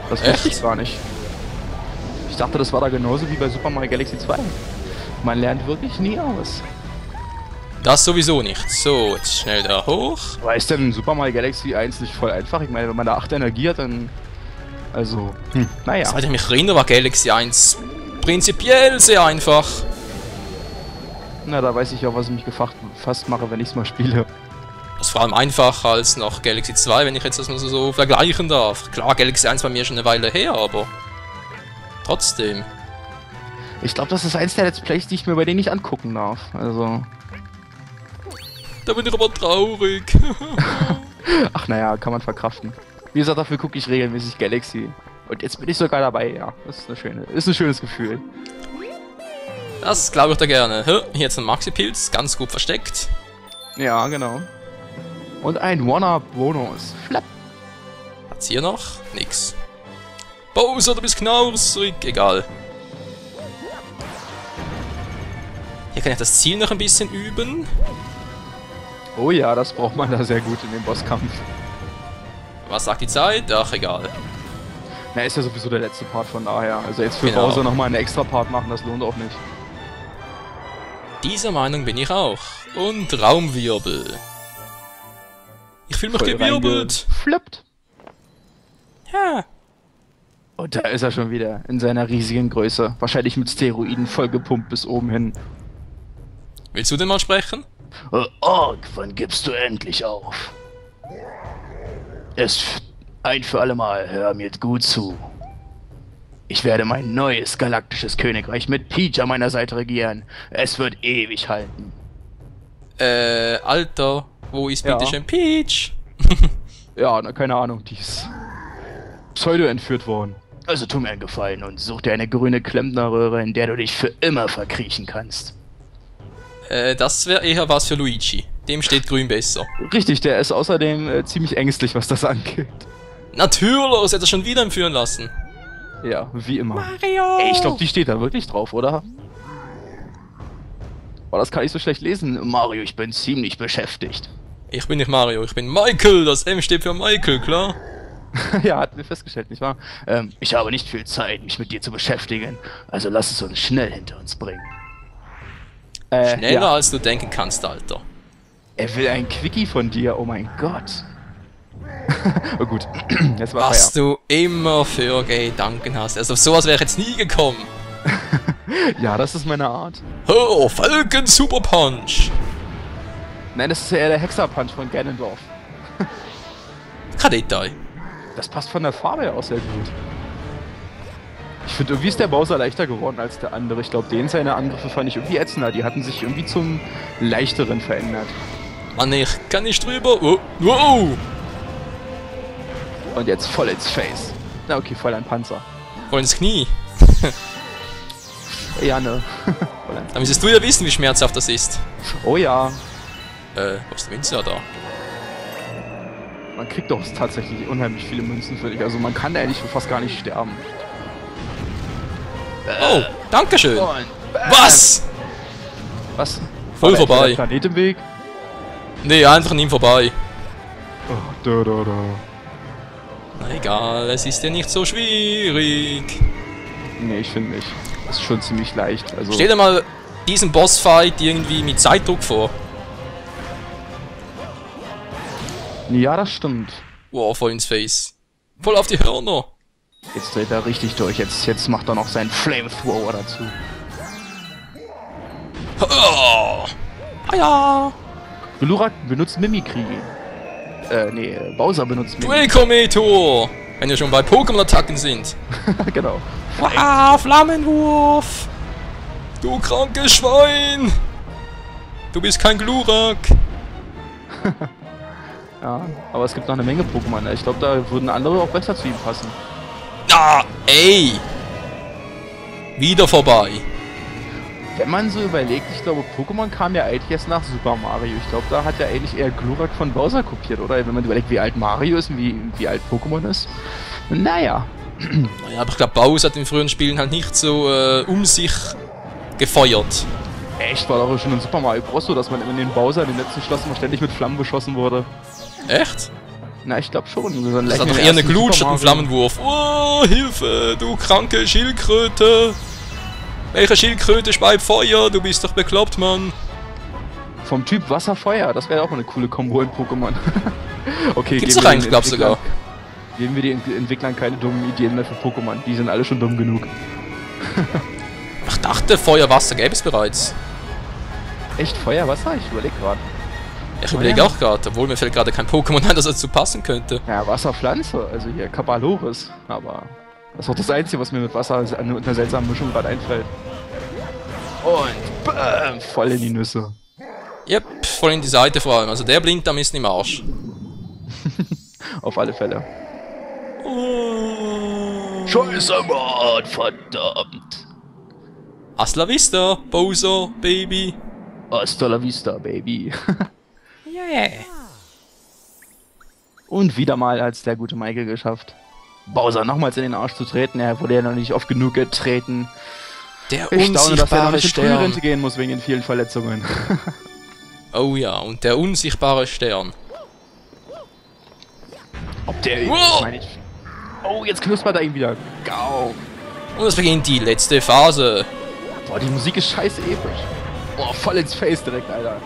Das wusste ich gar nicht. Ich dachte, das war da genauso wie bei Super Mario Galaxy 2. Man lernt wirklich nie aus. Das sowieso nicht. So, jetzt schnell da hoch. Aber ist denn Super Mario Galaxy 1 nicht voll einfach? Ich meine, wenn man da 8 Energie hat, dann... Also, naja. Seit ich mich erinnere, war Galaxy 1 prinzipiell sehr einfach. Na, da weiß ich auch, was ich mich gefasst mache, wenn ich es mal spiele. Das ist vor allem einfacher als noch Galaxy 2, wenn ich jetzt das nur so vergleichen darf. Klar, Galaxy 1 war mir schon eine Weile her, aber... Trotzdem. Ich glaube, das ist eins der Let's Plays, die ich mir bei denen nicht angucken darf. Also... Da bin ich aber traurig. Ach naja, kann man verkraften. Wie gesagt, dafür gucke ich regelmäßig Galaxy. Und jetzt bin ich sogar dabei, ja. Das ist ein schönes Gefühl. Das glaube ich da gerne. Hier jetzt ein Maxi-Pilz, ganz gut versteckt. Ja, genau. Und ein One-Up-Bonus. Flap. Hat's hier noch? Nix. Bowser, du bist knauserig. Egal. Hier kann ich das Ziel noch ein bisschen üben. Oh ja, das braucht man da sehr gut in dem Bosskampf. Was sagt die Zeit? Ach, egal. Na, ist ja sowieso der letzte Part von daher. Also jetzt für Genau. Bowser nochmal einen extra Part machen, das lohnt auch nicht. Dieser Meinung bin ich auch. Und Raumwirbel. Ich fühle mich gewirbelt. Flippt. Ja. Und da ist er schon wieder in seiner riesigen Größe. Wahrscheinlich mit Steroiden vollgepumpt bis oben hin. Willst du denn mal sprechen? Ork, wann gibst du endlich auf? Ein für alle Mal, hör mir gut zu. Ich werde mein neues galaktisches Königreich mit Peach an meiner Seite regieren. Es wird ewig halten. Alter, wo ist bitte schön Peach? Ja, na, keine Ahnung, die ist pseudo entführt worden. Also tu mir einen Gefallen und such dir eine grüne Klempnerröhre, in der du dich für immer verkriechen kannst. Das wäre eher was für Luigi. Dem steht grün besser. Richtig, der ist außerdem ziemlich ängstlich, was das angeht. Natürlich, hätte er schon wieder entführen lassen. Ja, wie immer. Mario! Ey, ich glaube, die steht da wirklich drauf, oder? Oh, das kann ich so schlecht lesen. Mario, ich bin ziemlich beschäftigt. Ich bin nicht Mario, ich bin Michael. Das M steht für Michael, klar? Ja, hatten wir festgestellt, nicht wahr? Ich habe nicht viel Zeit, mich mit dir zu beschäftigen. Also lass es uns schnell hinter uns bringen. Schneller ja. als du denken kannst, Alter. Er will ein Quickie von dir, oh mein Gott. Oh gut, jetzt war Was du immer für Gedanken hast. Also auf sowas wäre ich jetzt nie gekommen. Ja, das ist meine Art. Oh, Falcon Super Punch. Nein, das ist ja eher der Hexer-Punch von Ganondorf. Kein Detail. Das passt von der Farbe her auch sehr gut. Ich finde, irgendwie ist der Bowser leichter geworden als der andere. Ich glaube, seine Angriffe fand ich irgendwie ätzender. Die hatten sich irgendwie zum Leichteren verändert. Mann, ich kann nicht drüber. Oh, wow. Und jetzt voll ins Face. Na okay, voll ein Panzer. Voll ins Knie. Ja, ne. Dann müsstest du ja wissen, wie schmerzhaft das ist. Oh ja. Was ist der Winzer da? Man kriegt doch tatsächlich unheimlich viele Münzen für dich. Also man kann eigentlich fast gar nicht sterben. Oh, dankeschön. Und Was? was? Voll War der vorbei. Planet im Weg? Nee, einfach an ihm vorbei. Oh, da. Na egal, es ist ja nicht so schwierig. Nee, ich finde nicht. Das ist schon ziemlich leicht. Also Stell dir mal diesen Bossfight irgendwie mit Zeitdruck vor. Ja, das stimmt. Wow, voll ins Face. Voll auf die Hörner. Jetzt dreht er richtig durch. Jetzt macht er noch seinen Flamethrower dazu. Oh. Ah ja. Glurak benutzt Mimikry. Bowser benutzt Mimikry. Duellkometor. Wenn wir schon bei Pokémon-Attacken sind. Genau. Ah, Flammenwurf. Du krankes Schwein. Du bist kein Glurak. Ja, aber es gibt noch eine Menge Pokémon. Ne? Ich glaube, da würden andere auch besser zu ihm passen. Ah, ey. Wieder vorbei. Wenn man so überlegt, ich glaube, Pokémon kam ja eigentlich erst nach Super Mario. Ich glaube, da hat ja eigentlich eher Glurak von Bowser kopiert, oder? Wenn man überlegt, wie alt Mario ist und wie alt Pokémon ist. Naja. Naja, aber ich glaube, Bowser hat in früheren Spielen halt nicht so um sich gefeuert. Echt? War doch schon in Super Mario Bros. So, dass man in den Bowser, in den letzten Schloss, immer ständig mit Flammen beschossen wurde. Echt? Na, ich glaube schon. So das hat doch eher eine Glut statt einen Flammenwurf. Oh, Hilfe, du kranke Schildkröte. Welche Schildkröte speit Feuer? Du bist doch bekloppt, Mann. Vom Typ Wasser-Feuer, das wäre auch eine coole Kombo in Pokémon. Okay, gibt's doch eigentlich, glaub sogar. Geben wir den Entwicklern keine dummen Ideen mehr für Pokémon. Die sind alle schon dumm genug. Ich dachte, Feuer, Wasser gäbe es bereits. Echt Feuer, Wasser? Ich überlege gerade. Ich überlege auch gerade, obwohl mir fällt gerade kein Pokémon ein, das dazu passen könnte. Ja, Wasserpflanze, also hier Kapaloris, aber das ist auch das Einzige, was mir mit Wasser und einer seltsamen Mischung gerade einfällt. Und bam, voll in die Nüsse. Yep, voll in die Seite vor allem. Also der Blinddarm ist im Arsch. Auf alle Fälle. Oh. Scheiße, Mann, verdammt. Hasta la vista, Bowser, Baby. Hasta la vista, Baby. Yeah. Und wieder mal hat's der gute Michael geschafft, Bowser nochmals in den Arsch zu treten. Er wurde ja noch nicht oft genug getreten. Der Ich staune, dass er noch unsichtbare nicht in Stern. Frührente gehen muss wegen den vielen Verletzungen. Oh ja, und der unsichtbare Stern. Ob der... Wow. Oh, jetzt knuspert er ihn wieder. Gau. Und es beginnt die letzte Phase. Boah, die Musik ist scheiße episch. Boah, voll ins Face direkt, Alter.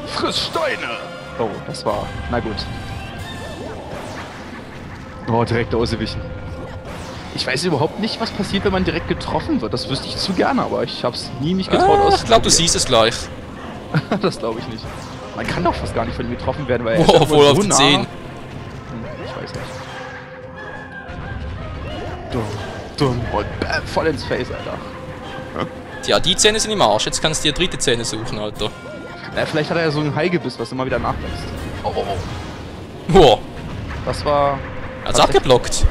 Friss Steine! Oh, das war... Na gut. Oh, direkt ausgewichen. Ich weiß überhaupt nicht, was passiert, wenn man direkt getroffen wird. Das wüsste ich zu gerne, aber ich hab's nie mich getraut Ich glaube, du siehst es gleich. Das glaube ich nicht. Man kann doch fast gar nicht von ihm getroffen werden, weil Wow, ist voll so auf die nah. 10. Ich weiß nicht. Dumm. Und bam, voll ins Face, Alter. Tja, die Zähne sind im Arsch. Jetzt kannst du dir dritte Zähne suchen, Alter. Na, vielleicht hat er ja so ein Haigebiss, was immer wieder nachwächst. Oh. Wow. Das war... Er hat's abgeblockt.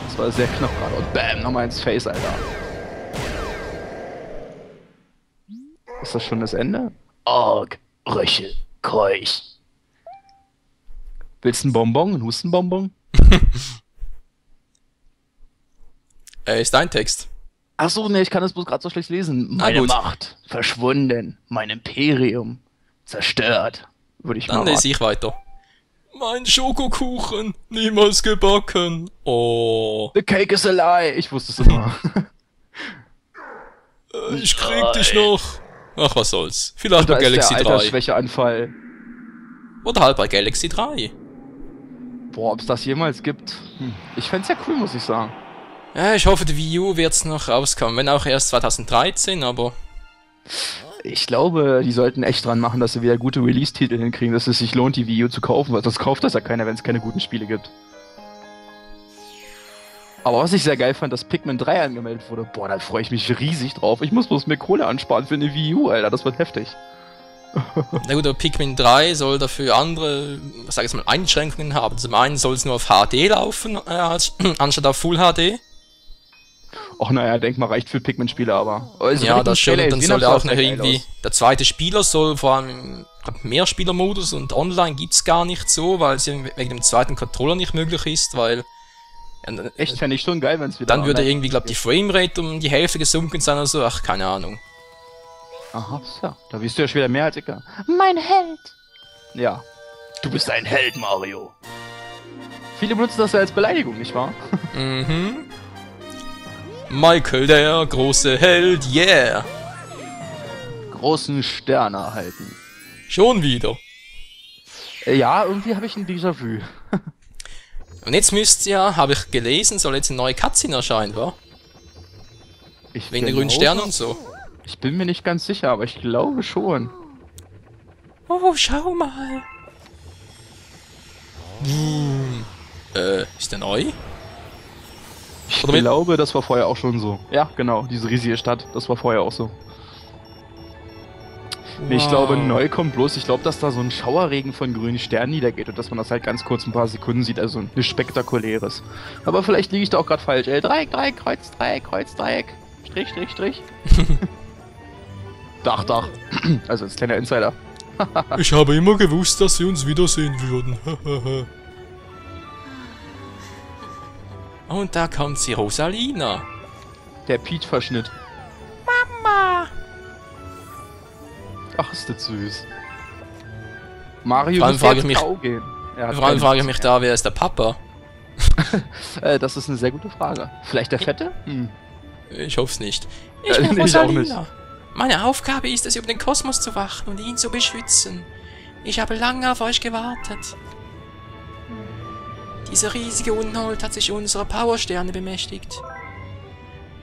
Das war sehr knapp gerade. Und bam, nochmal ins Face, Alter. Ist das schon das Ende? Arg, Röchel, Keuch. Willst du einen Bonbon? Einen Hustenbonbon? Ist dein Text. Achso, ne, ich kann das bloß gerade so schlecht lesen. Na Meine gut. Macht, verschwunden. Mein Imperium, zerstört. Würde ich Dann mal lese ich weiter. Mein Schokokuchen, niemals gebacken. Oh. The cake is a lie. Ich wusste es immer. Ich krieg dich noch. Ach, was soll's. Vielleicht Da bei ist Galaxy der 3. Altersschwächeanfall. Oder halt bei Galaxy 3. Boah, ob es das jemals gibt. Ich fänd's ja cool, muss ich sagen. Ja, ich hoffe, die Wii U wird's noch rauskommen. Wenn auch erst 2013, aber... Ich glaube, die sollten echt dran machen, dass sie wieder gute Release-Titel hinkriegen, dass es sich lohnt, die Wii U zu kaufen, weil das kauft das ja keiner, wenn es keine guten Spiele gibt. Aber was ich sehr geil fand, dass Pikmin 3 angemeldet wurde. Boah, da freue ich mich riesig drauf. Ich muss bloß mehr Kohle ansparen für eine Wii U, Alter. Das wird heftig. Na gut, aber Pikmin 3 soll dafür andere, sag ich jetzt mal, Einschränkungen haben. Zum einen soll es nur auf HD laufen, anstatt auf Full HD. Och naja, denk mal, reicht für Pikmin-Spiele, aber... Also, Ja, wenn ich das den schon. Trailer Und dann gesehen soll hab, auch sah noch das geil irgendwie... aus. Der zweite Spieler soll vor allem... Ich glaub, Mehrspielermodus und online gibt's gar nicht so, weil es wegen dem zweiten Controller nicht möglich ist, weil... Echt, fände ich schon geil, wenn es wieder... Dann würde online irgendwie, glaub die Framerate um die Hälfte gesunken sein oder so. Ach, keine Ahnung. Aha, so. Da bist du ja schon wieder mehr als ich. Mein Held! Ja. Du bist ein Held, Mario. Viele benutzen das ja als Beleidigung, nicht wahr? Mhm. Michael, der große Held, yeah! Großen Stern erhalten. Schon wieder. Ja, irgendwie habe ich ein Déjà-vu. Und jetzt müsste ja, habe ich gelesen, soll jetzt eine neue Cutscene erscheinen, wa? Wegen der grünen Sterne und so. Ich bin mir nicht ganz sicher, aber ich glaube schon. Oh, schau mal. Ist der neu? Ich Oder mit- glaube, das war vorher auch schon so. Ja, genau, diese riesige Stadt, das war vorher auch so. Nee, ich glaube, neu kommt bloß, ich glaube, dass da so ein Schauerregen von grünen Sternen niedergeht und dass man das halt ganz kurz ein paar Sekunden sieht, also nichts Spektakuläres. Aber vielleicht liege ich da auch gerade falsch. Dreieck, Dreieck, Kreuz, Dreieck, Kreuz, Dreieck. Strich, Strich, Strich. Dach, Dach. Also als kleiner Insider. Ich habe immer gewusst, dass sie uns wiedersehen würden. Und da kommt sie, Rosalina. Der Peach-Verschnitt. Mama! Ach, ist das süß. Mario Vor allem muss frage jetzt ich mich- Kau gehen. Er hat Vor allem keine frage ich Lust mich da, wer ist der Papa? Das ist eine sehr gute Frage. Vielleicht der Fette? Hm. Ich hoff's nicht. Ich Nee, bin ich auch Rosalina. Meine Aufgabe ist es, über den Kosmos zu wachen und ihn zu beschützen. Ich habe lange auf euch gewartet. Dieser riesige Unhold hat sich unserer Powersterne bemächtigt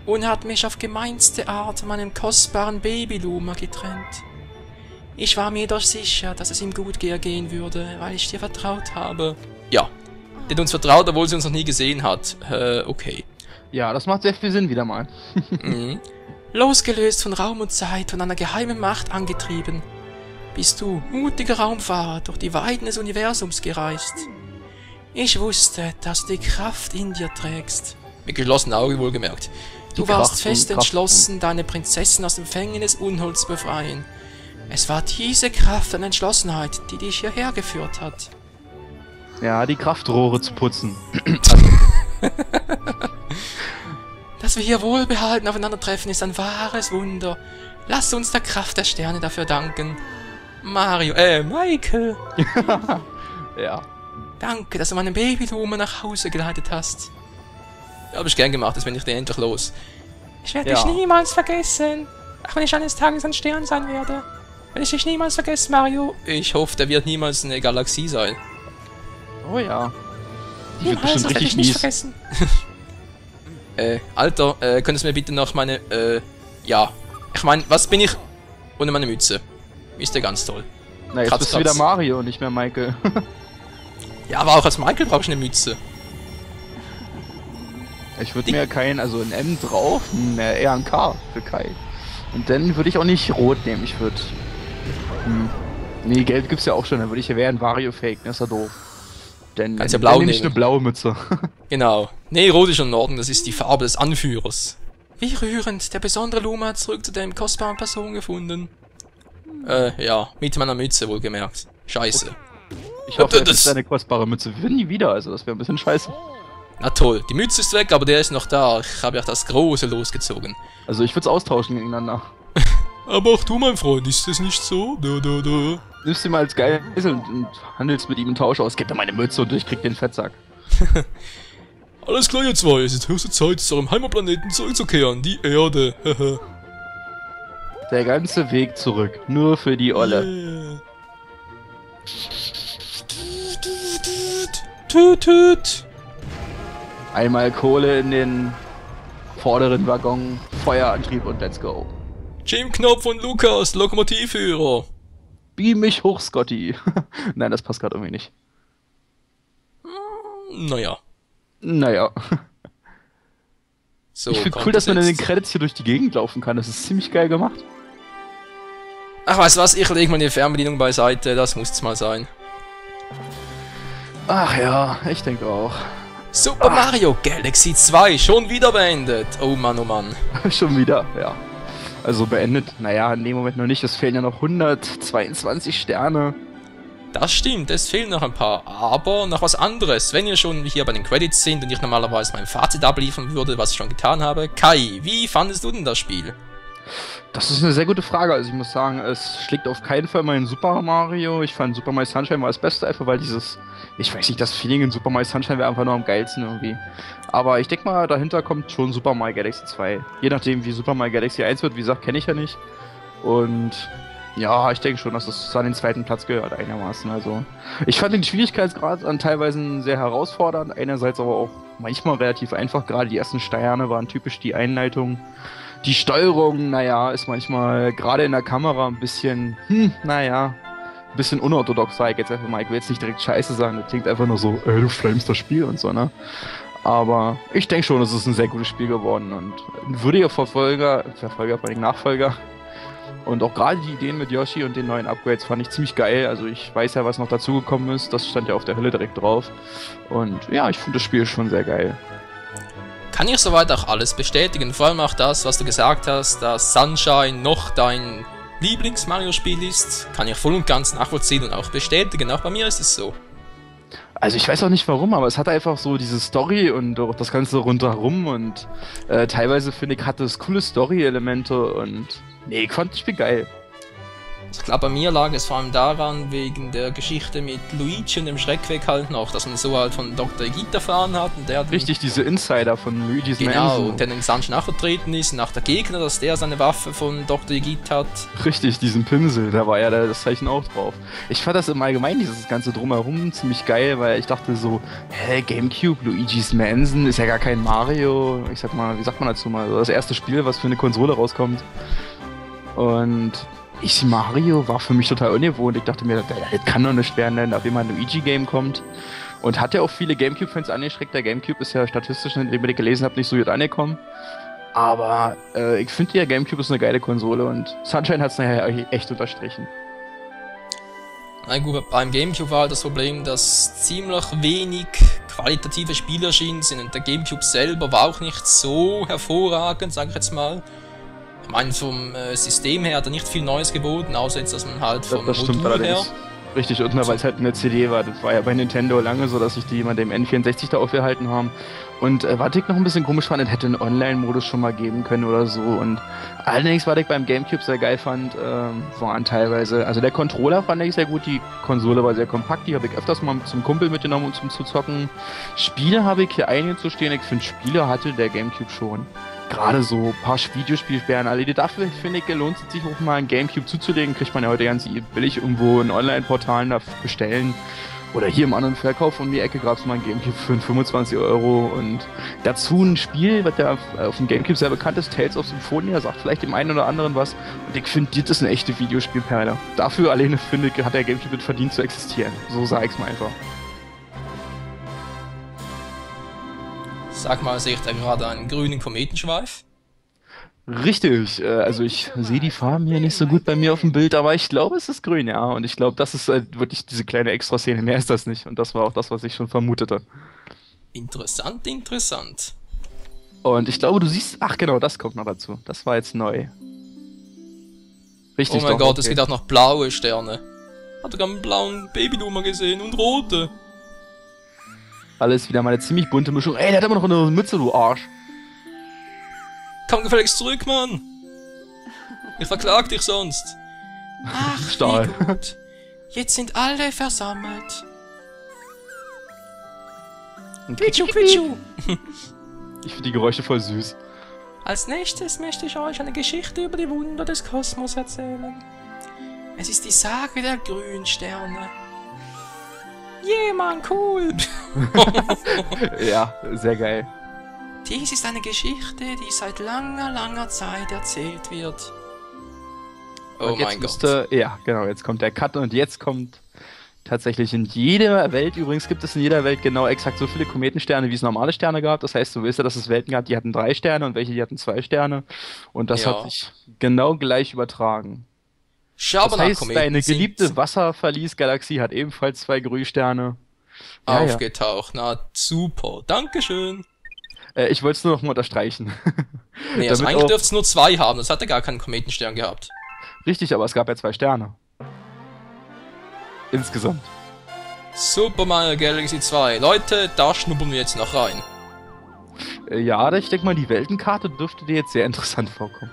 und hat mich auf gemeinste Art von meinem kostbaren Baby-Luma getrennt. Ich war mir doch sicher, dass es ihm gut gehen würde, weil ich dir vertraut habe. Ja, der hat uns vertraut, obwohl sie uns noch nie gesehen hat. Okay. Ja, das macht sehr viel Sinn wieder mal. Mhm. Losgelöst von Raum und Zeit, von einer geheimen Macht angetrieben, bist du, mutiger Raumfahrer, durch die Weiden des Universums gereist. Ich wusste, dass du die Kraft in dir trägst. Mit geschlossenen Augen wohlgemerkt. Du Die warst Kraft fest und Kraft. entschlossen, deine Prinzessin aus dem Fängen des Unholds zu befreien. Es war diese Kraft und Entschlossenheit, die dich hierher geführt hat. Ja, die Kraftrohre zu putzen. Dass wir hier wohlbehalten aufeinandertreffen, ist ein wahres Wunder. Lass uns der Kraft der Sterne dafür danken. Michael. Ja. Danke, dass du meinen Baby-Luma nach Hause geleitet hast. Ja, hab ich gern gemacht, das bin ich dir endlich los. Ich werde dich Ja. niemals vergessen. Auch wenn ich eines Tages ein Stern sein werde. Werde ich dich niemals vergessen, Mario. Ich hoffe, der wird niemals eine Galaxie sein. Oh ja. Die wird Niemals bestimmt werde ich richtig nicht mies. vergessen. Alter, könntest du mir bitte noch meine, ja. Ich meine, was bin ich ohne meine Mütze? Ist ja ganz toll. Na, jetzt Kratz, bist du wieder kratz. Mario und nicht mehr Michael. Ja, aber auch als Michael brauche ich eine Mütze. Ich würde mir kein, also ein M drauf, eher ein K für Kai. Und dann würde ich auch nicht rot nehmen, ich würde... Nee, gelb gibt's ja auch schon, dann würde ich ja ein Vario-Fake, das ist ja doof. Denn Kannst ja dann blau nehm ich nehmen. eine blaue Mütze. Genau. Nee, rot ist schon in Ordnung, das ist die Farbe des Anführers. Wie rührend, der besondere Luma hat zurück zu dem kostbaren Person gefunden. Ja, mit meiner Mütze wohlgemerkt. Scheiße. Ich hoffe, Das- das ist eine kostbare Mütze. Wir finden die wieder, also das wäre ein bisschen scheiße. Na toll, die Mütze ist weg, aber der ist noch da. Ich habe ja das Große losgezogen. Also ich würde es austauschen gegeneinander. Aber auch du, mein Freund, ist es nicht so? Nimmst du mal als Geisel und handelst mit ihm einen Tausch aus. Gib mir meine Mütze und ich krieg den Fettsack. Alles klar, ihr zwei, es ist höchste Zeit, zu eurem Heimatplaneten zurückzukehren, die Erde. Der ganze Weg zurück. Nur für die Olle. Yeah. Tüt, tüt. Einmal Kohle in den vorderen Waggon, Feuerantrieb und let's go. Jim Knopf und Lukas, Lokomotivführer. Beam mich hoch, Scotty. Nein, das passt gerade irgendwie nicht. Naja. Naja. So, Ich finde kommt cool, dass man in den jetzt. Credits hier durch die Gegend laufen kann. Das ist ziemlich geil gemacht. Ach, weißt du was, ich lege mal die Fernbedienung beiseite, das muss mal sein. Ach ja, ich denke auch. Super Mario Galaxy 2, schon wieder beendet. Oh Mann, oh Mann. Schon wieder, ja. Also beendet, naja, in dem Moment noch nicht. Es fehlen ja noch 122 Sterne. Das stimmt, es fehlen noch ein paar, aber noch was anderes. Wenn ihr schon hier bei den Credits sind und ich normalerweise mein Fazit abliefern würde, was ich schon getan habe. Kai, wie fandest du denn das Spiel? Das ist eine sehr gute Frage. Also ich muss sagen, es schlägt auf keinen Fall meinen Super Mario. Ich fand Super Mario Sunshine war das Beste, einfach weil dieses, ich weiß nicht, das Feeling in Super Mario Sunshine wäre einfach nur am geilsten irgendwie. Aber ich denke mal, dahinter kommt schon Super Mario Galaxy 2. Je nachdem, wie Super Mario Galaxy 1 wird, wie gesagt, kenne ich ja nicht. Und Ja, ich denke schon, dass es an den zweiten Platz gehört einigermaßen. Also, ich fand den Schwierigkeitsgrad an teilweise sehr herausfordernd, einerseits aber auch manchmal relativ einfach. Gerade die ersten Sterne waren typisch die Einleitung. Die Steuerung, naja, ist manchmal gerade in der Kamera ein bisschen, naja, ein bisschen unorthodox, sag ich jetzt einfach mal. Ich will jetzt nicht direkt Scheiße sagen, das klingt einfach nur so, du flamest das Spiel und so, ne? Aber ich denke schon, es ist ein sehr gutes Spiel geworden und ein würdiger Verfolger, vor allem Nachfolger. Und auch gerade die Ideen mit Yoshi und den neuen Upgrades fand ich ziemlich geil. Also ich weiß ja, was noch dazugekommen ist. Das stand ja auf der Hölle direkt drauf. Und ja, ich finde das Spiel schon sehr geil. Kann ich soweit auch alles bestätigen, vor allem auch das, was du gesagt hast, dass Sunshine noch dein Lieblings-Mario-Spiel ist, kann ich voll und ganz nachvollziehen und auch bestätigen, auch bei mir ist es so. Also ich weiß auch nicht warum, aber es hat einfach so diese Story und auch das Ganze rundherum und teilweise finde ich, hatte es coole Story-Elemente und nee, ich fand das Spiel geil. Ich glaube, bei mir lag es vor allem daran, wegen der Geschichte mit Luigi und dem Schreckweg halt noch, dass man so halt von Dr. Egid erfahren hat und der hat Richtig, diese Insider von Luigi's genau, Mansion. und der in den Sunshine nachvertreten ist, nach der Gegner, dass der seine Waffe von Dr. Egid hat. Richtig, diesen Pinsel, da war ja das Zeichen auch drauf. Ich fand das im Allgemeinen, dieses ganze Drumherum, ziemlich geil, weil ich dachte so, Gamecube, Luigi's Mansion ist ja gar kein Mario. Ich sag mal, wie sagt man dazu mal, das erste Spiel, was für eine Konsole rauskommt. Und Mario war für mich total ungewohnt. Ich dachte mir, das kann doch nicht werden, nachdem ein Luigi-Game kommt. Und hat ja auch viele Gamecube-Fans angeschreckt. Der Gamecube ist ja statistisch, indem ich gelesen habe, nicht so gut angekommen. Aber ich finde, der Gamecube ist eine geile Konsole und Sunshine hat es nachher echt unterstrichen. Na gut, beim Gamecube war halt das Problem, dass ziemlich wenig qualitative Spiele erschienen sind und der Gamecube selber war auch nicht so hervorragend, sag ich jetzt mal. Ich meine, vom System her hat er nicht viel Neues geboten, außer jetzt, dass man halt vom das stimmt Modul her... Richtig, und weil es halt eine CD war. Das war ja bei Nintendo lange so, dass sich die immer dem N64 da aufgehalten haben. Und was ich noch ein bisschen komisch fand, es hätte einen Online-Modus schon mal geben können oder so. Und allerdings, was ich beim Gamecube sehr geil fand, waren teilweise... Also der Controller fand ich sehr gut, die Konsole war sehr kompakt, die habe ich öfters mal zum Kumpel mitgenommen und zum zu zocken. Spiele habe ich hier einige zu stehen, ich finde Spiele hatte der Gamecube schon. Gerade so ein paar Videospielsperren, alle die dafür, finde ich, lohnt es sich auch mal ein Gamecube zuzulegen, kriegt man ja heute ganz billig irgendwo in Online-Portalen da bestellen. Oder hier im anderen Verkauf um die Ecke gab es mal ein Gamecube für 25 € und dazu ein Spiel, was ja auf dem Gamecube sehr bekannt ist, Tales of Symphonia, sagt vielleicht dem einen oder anderen was. Und ich finde, das ist eine echte Videospielperle. Dafür alleine, finde ich, hat der Gamecube verdient zu existieren. So sag ich's mal einfach. Sag mal, sehe ich da gerade einen grünen Kometenschweif? Richtig, also ich sehe die Farben hier nicht so gut bei mir auf dem Bild, aber ich glaube, es ist grün, ja. Und ich glaube, das ist wirklich diese kleine Extraszene, mehr ist das nicht. Und das war auch das, was ich schon vermutete. Interessant, interessant. Und ich glaube, du siehst... Ach genau, das kommt noch dazu. Das war jetzt neu. Richtig, oh mein Gott, okay. Es gibt auch noch blaue Sterne. Hat sogar einen blauen Babyluma gesehen und rote. Alles wieder mal eine ziemlich bunte Mischung. Ey, der hat immer noch eine Mütze, du Arsch. Komm gefälligst zurück, Mann. Ich verklag dich sonst. Ach, Stahl. wie gut. Jetzt sind alle versammelt. Quitschu, quitschu. Ich finde die Geräusche voll süß. Als nächstes möchte ich euch eine Geschichte über die Wunder des Kosmos erzählen. Es ist die Sage der Grünsterne. Yeah, Mann, cool. Ja, sehr geil. Dies ist eine Geschichte, die seit langer, langer Zeit erzählt wird. Oh und jetzt mein müsste, Gott. Ja, genau, jetzt kommt der Cut und jetzt kommt tatsächlich in jeder Welt, übrigens gibt es in jeder Welt genau exakt so viele Kometensterne, wie es normale Sterne gab. Das heißt, du weißt ja, dass es Welten gab, die hatten 3 Sterne und welche, die hatten 2 Sterne. Und das Ja. hat sich genau gleich übertragen. Schau Das mal, heißt, Kometen deine sind geliebte Wasserverlies-Galaxie hat ebenfalls 2 Grünsterne. Ja, ja. aufgetaucht. Na, super. Dankeschön. Ich wollte es nur noch mal unterstreichen. Nee, also Damit eigentlich auch- dürfte es nur 2 haben. Das hatte gar keinen Kometenstern gehabt. Richtig, aber es gab ja 2 Sterne. Insgesamt. Super Mario Galaxy 2. Leute, da schnuppern wir jetzt noch rein. Ja, ich denke mal, die Weltenkarte dürfte dir jetzt sehr interessant vorkommen.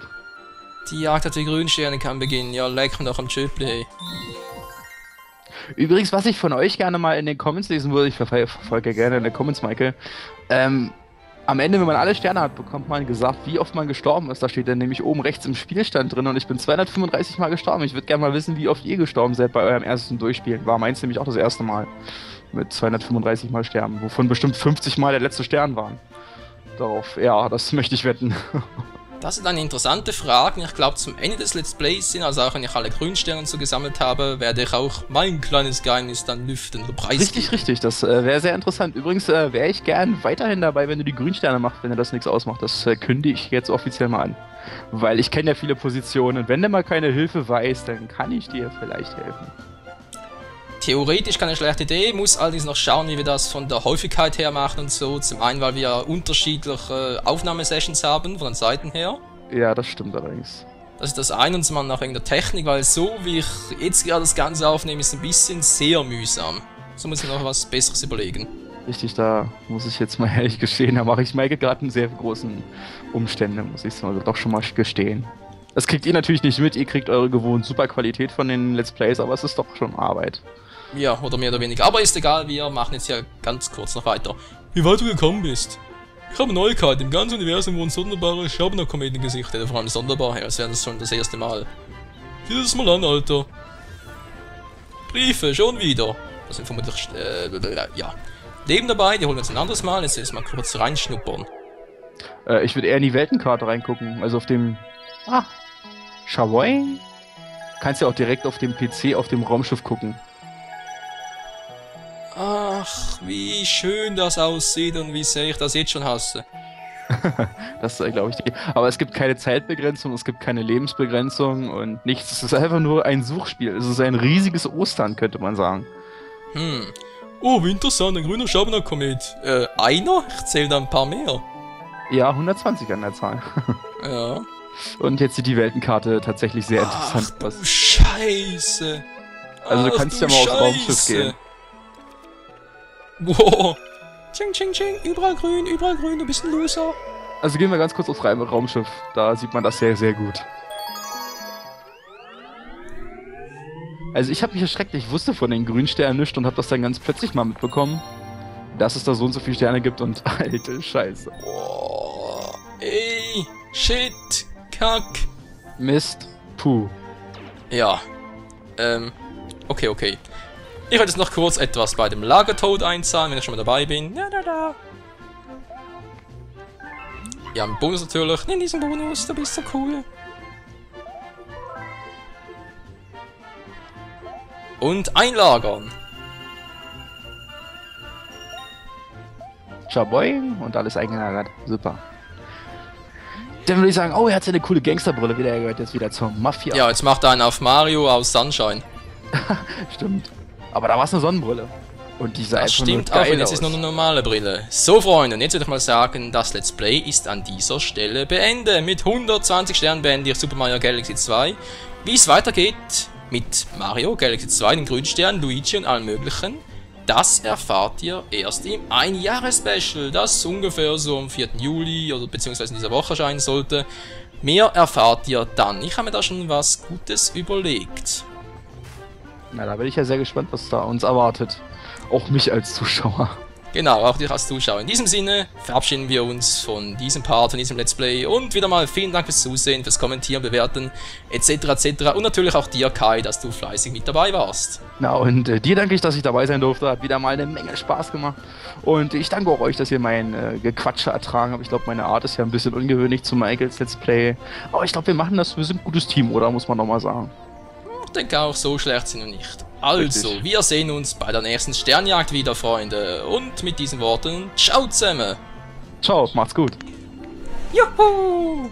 Die Jagd auf die Grünsterne kann beginnen. Ja, leck mir doch am Chipli, hey. Übrigens, was ich von euch gerne mal in den Comments lesen würde, ich verfolge gerne in den Comments, Michael, Am Ende, wenn man alle Sterne hat, bekommt man gesagt, wie oft man gestorben ist. Da steht dann nämlich oben rechts im Spielstand drin und ich bin 235 Mal gestorben. Ich würde gerne mal wissen, wie oft ihr gestorben seid bei eurem ersten Durchspielen. War meins nämlich auch das erste Mal mit 235 Mal sterben, wovon bestimmt 50 Mal der letzte Stern waren. Darauf, ja, das möchte ich wetten. Das sind eine interessante Frage. Ich glaube, zum Ende des Let's Plays hin, also auch wenn ich alle Grünsterne und so gesammelt habe, werde ich auch mein kleines Geheimnis dann lüften oder preisgeben. Richtig, richtig. Das wäre sehr interessant. Übrigens wäre ich gern weiterhin dabei, wenn du die Grünsterne machst, wenn dir das nichts ausmacht. Das kündige ich jetzt offiziell mal an. Weil ich kenne ja viele Positionen. Wenn du mal keine Hilfe weißt, dann kann ich dir vielleicht helfen. Theoretisch keine schlechte Idee, muss allerdings noch schauen, wie wir das von der Häufigkeit her machen und so. Zum einen, weil wir unterschiedliche Aufnahmesessions haben, von den Seiten her. Ja, das stimmt allerdings. Das ist das eine und zum anderen auch wegen der Technik, weil so wie ich jetzt gerade das Ganze aufnehme, ist ein bisschen sehr mühsam. So muss ich noch was Besseres überlegen. Richtig, da muss ich jetzt mal ehrlich gestehen, da mache ich Michael gerade einen sehr großen Umstände, muss ich mal doch schon mal gestehen. Das kriegt ihr natürlich nicht mit, ihr kriegt eure gewohnte super Qualität von den Let's Plays, aber es ist doch schon Arbeit. Ja, oder mehr oder weniger. Aber ist egal, wir machen jetzt ja ganz kurz noch weiter. Wie weit du gekommen bist? Ich habe Neuigkeit. Im ganzen Universum wurden sonderbare Schaubner-Kometen gesichtet. Vor allem sonderbar, als wäre das schon das erste Mal. Sieh das mal an, Alter. Briefe, schon wieder. Das sind vermutlich, ja. Leben dabei, die holen wir uns ein anderes Mal. Jetzt mal kurz reinschnuppern. Ich würde eher in die Weltenkarte reingucken. Also auf dem... Shawai? Kannst ja auch direkt auf dem PC, auf dem Raumschiff gucken. Ach, wie schön das aussieht und wie sehr ich das jetzt schon hasse. Das glaube ich. Aber es gibt keine Zeitbegrenzung, es gibt keine Lebensbegrenzung und nichts. Es ist einfach nur ein Suchspiel. Es ist ein riesiges Ostern, könnte man sagen. Oh, wie interessant, ein grüner Schaubner-Komet. Einer? Ich zähle da ein paar mehr. Ja, 120 an der Zahl. Ja. Und jetzt sieht die Weltenkarte tatsächlich sehr interessant aus. Ach du Scheiße. Also du kannst ja mal aufs Raumschiff gehen. Wow. Ching, ching, ching. Überall grün, du bist ein Loser. Also gehen wir ganz kurz aufs Raumschiff. Da sieht man das sehr, sehr gut. Also ich habe mich erschreckt. Ich wusste von den Grünsternen nichts und habe das dann ganz plötzlich mal mitbekommen, dass es da so und so viele Sterne gibt und alte Scheiße. Oh, ey, shit, Kack. Mist, puh. Ja, okay. Ich werde jetzt noch kurz etwas bei dem Lagertod einzahlen, wenn ich schon mal dabei bin. Ja, ein Bonus natürlich. Nimm diesen Bonus, du bist so cool. Und einlagern. Schaboing und alles eingelagert. Super. Dann würde ich sagen, oh, er hat seine coole Gangsterbrille wieder. Er gehört jetzt wieder zur Mafia. Ja, jetzt macht er einen auf Mario aus Sunshine. Stimmt. Aber da war es eine Sonnenbrille. Und die sah das einfach stimmt nur geil auch, und jetzt aus. ist nur eine normale Brille. So, Freunde, und jetzt würde ich mal sagen, das Let's Play ist an dieser Stelle beendet. Mit 120 Sternen beende ich Super Mario Galaxy 2. Wie es weitergeht mit Mario Galaxy 2, den Grünstern, Luigi und allem möglichen, das erfahrt ihr erst im Ein-Jahres-Special, das ungefähr so am 4. Juli oder beziehungsweise in dieser Woche erscheinen sollte. Mehr erfahrt ihr dann. Ich habe mir da schon was Gutes überlegt. Na, da bin ich ja sehr gespannt, was da uns erwartet. Auch mich als Zuschauer. Genau, auch dich als Zuschauer. In diesem Sinne verabschieden wir uns von diesem Part, von diesem Let's Play. Und wieder mal vielen Dank fürs Zusehen, fürs Kommentieren, Bewerten, etc. Und natürlich auch dir, Kai, dass du fleißig mit dabei warst. Na, und dir danke ich, dass ich dabei sein durfte. Hat wieder mal eine Menge Spaß gemacht. Und ich danke auch euch, dass ihr mein Gequatsche ertragen habt. Ich glaube, meine Art ist ja ein bisschen ungewöhnlich zu Michaels Let's Play. Aber ich glaube, wir machen das. Wir sind ein gutes Team, oder? Muss man nochmal sagen. Ich denke auch, so schlecht sind wir nicht. Also, Richtig. wir sehen uns bei der nächsten Sternjagd wieder, Freunde. Und mit diesen Worten, ciao zusammen. Ciao, macht's gut. Juhu!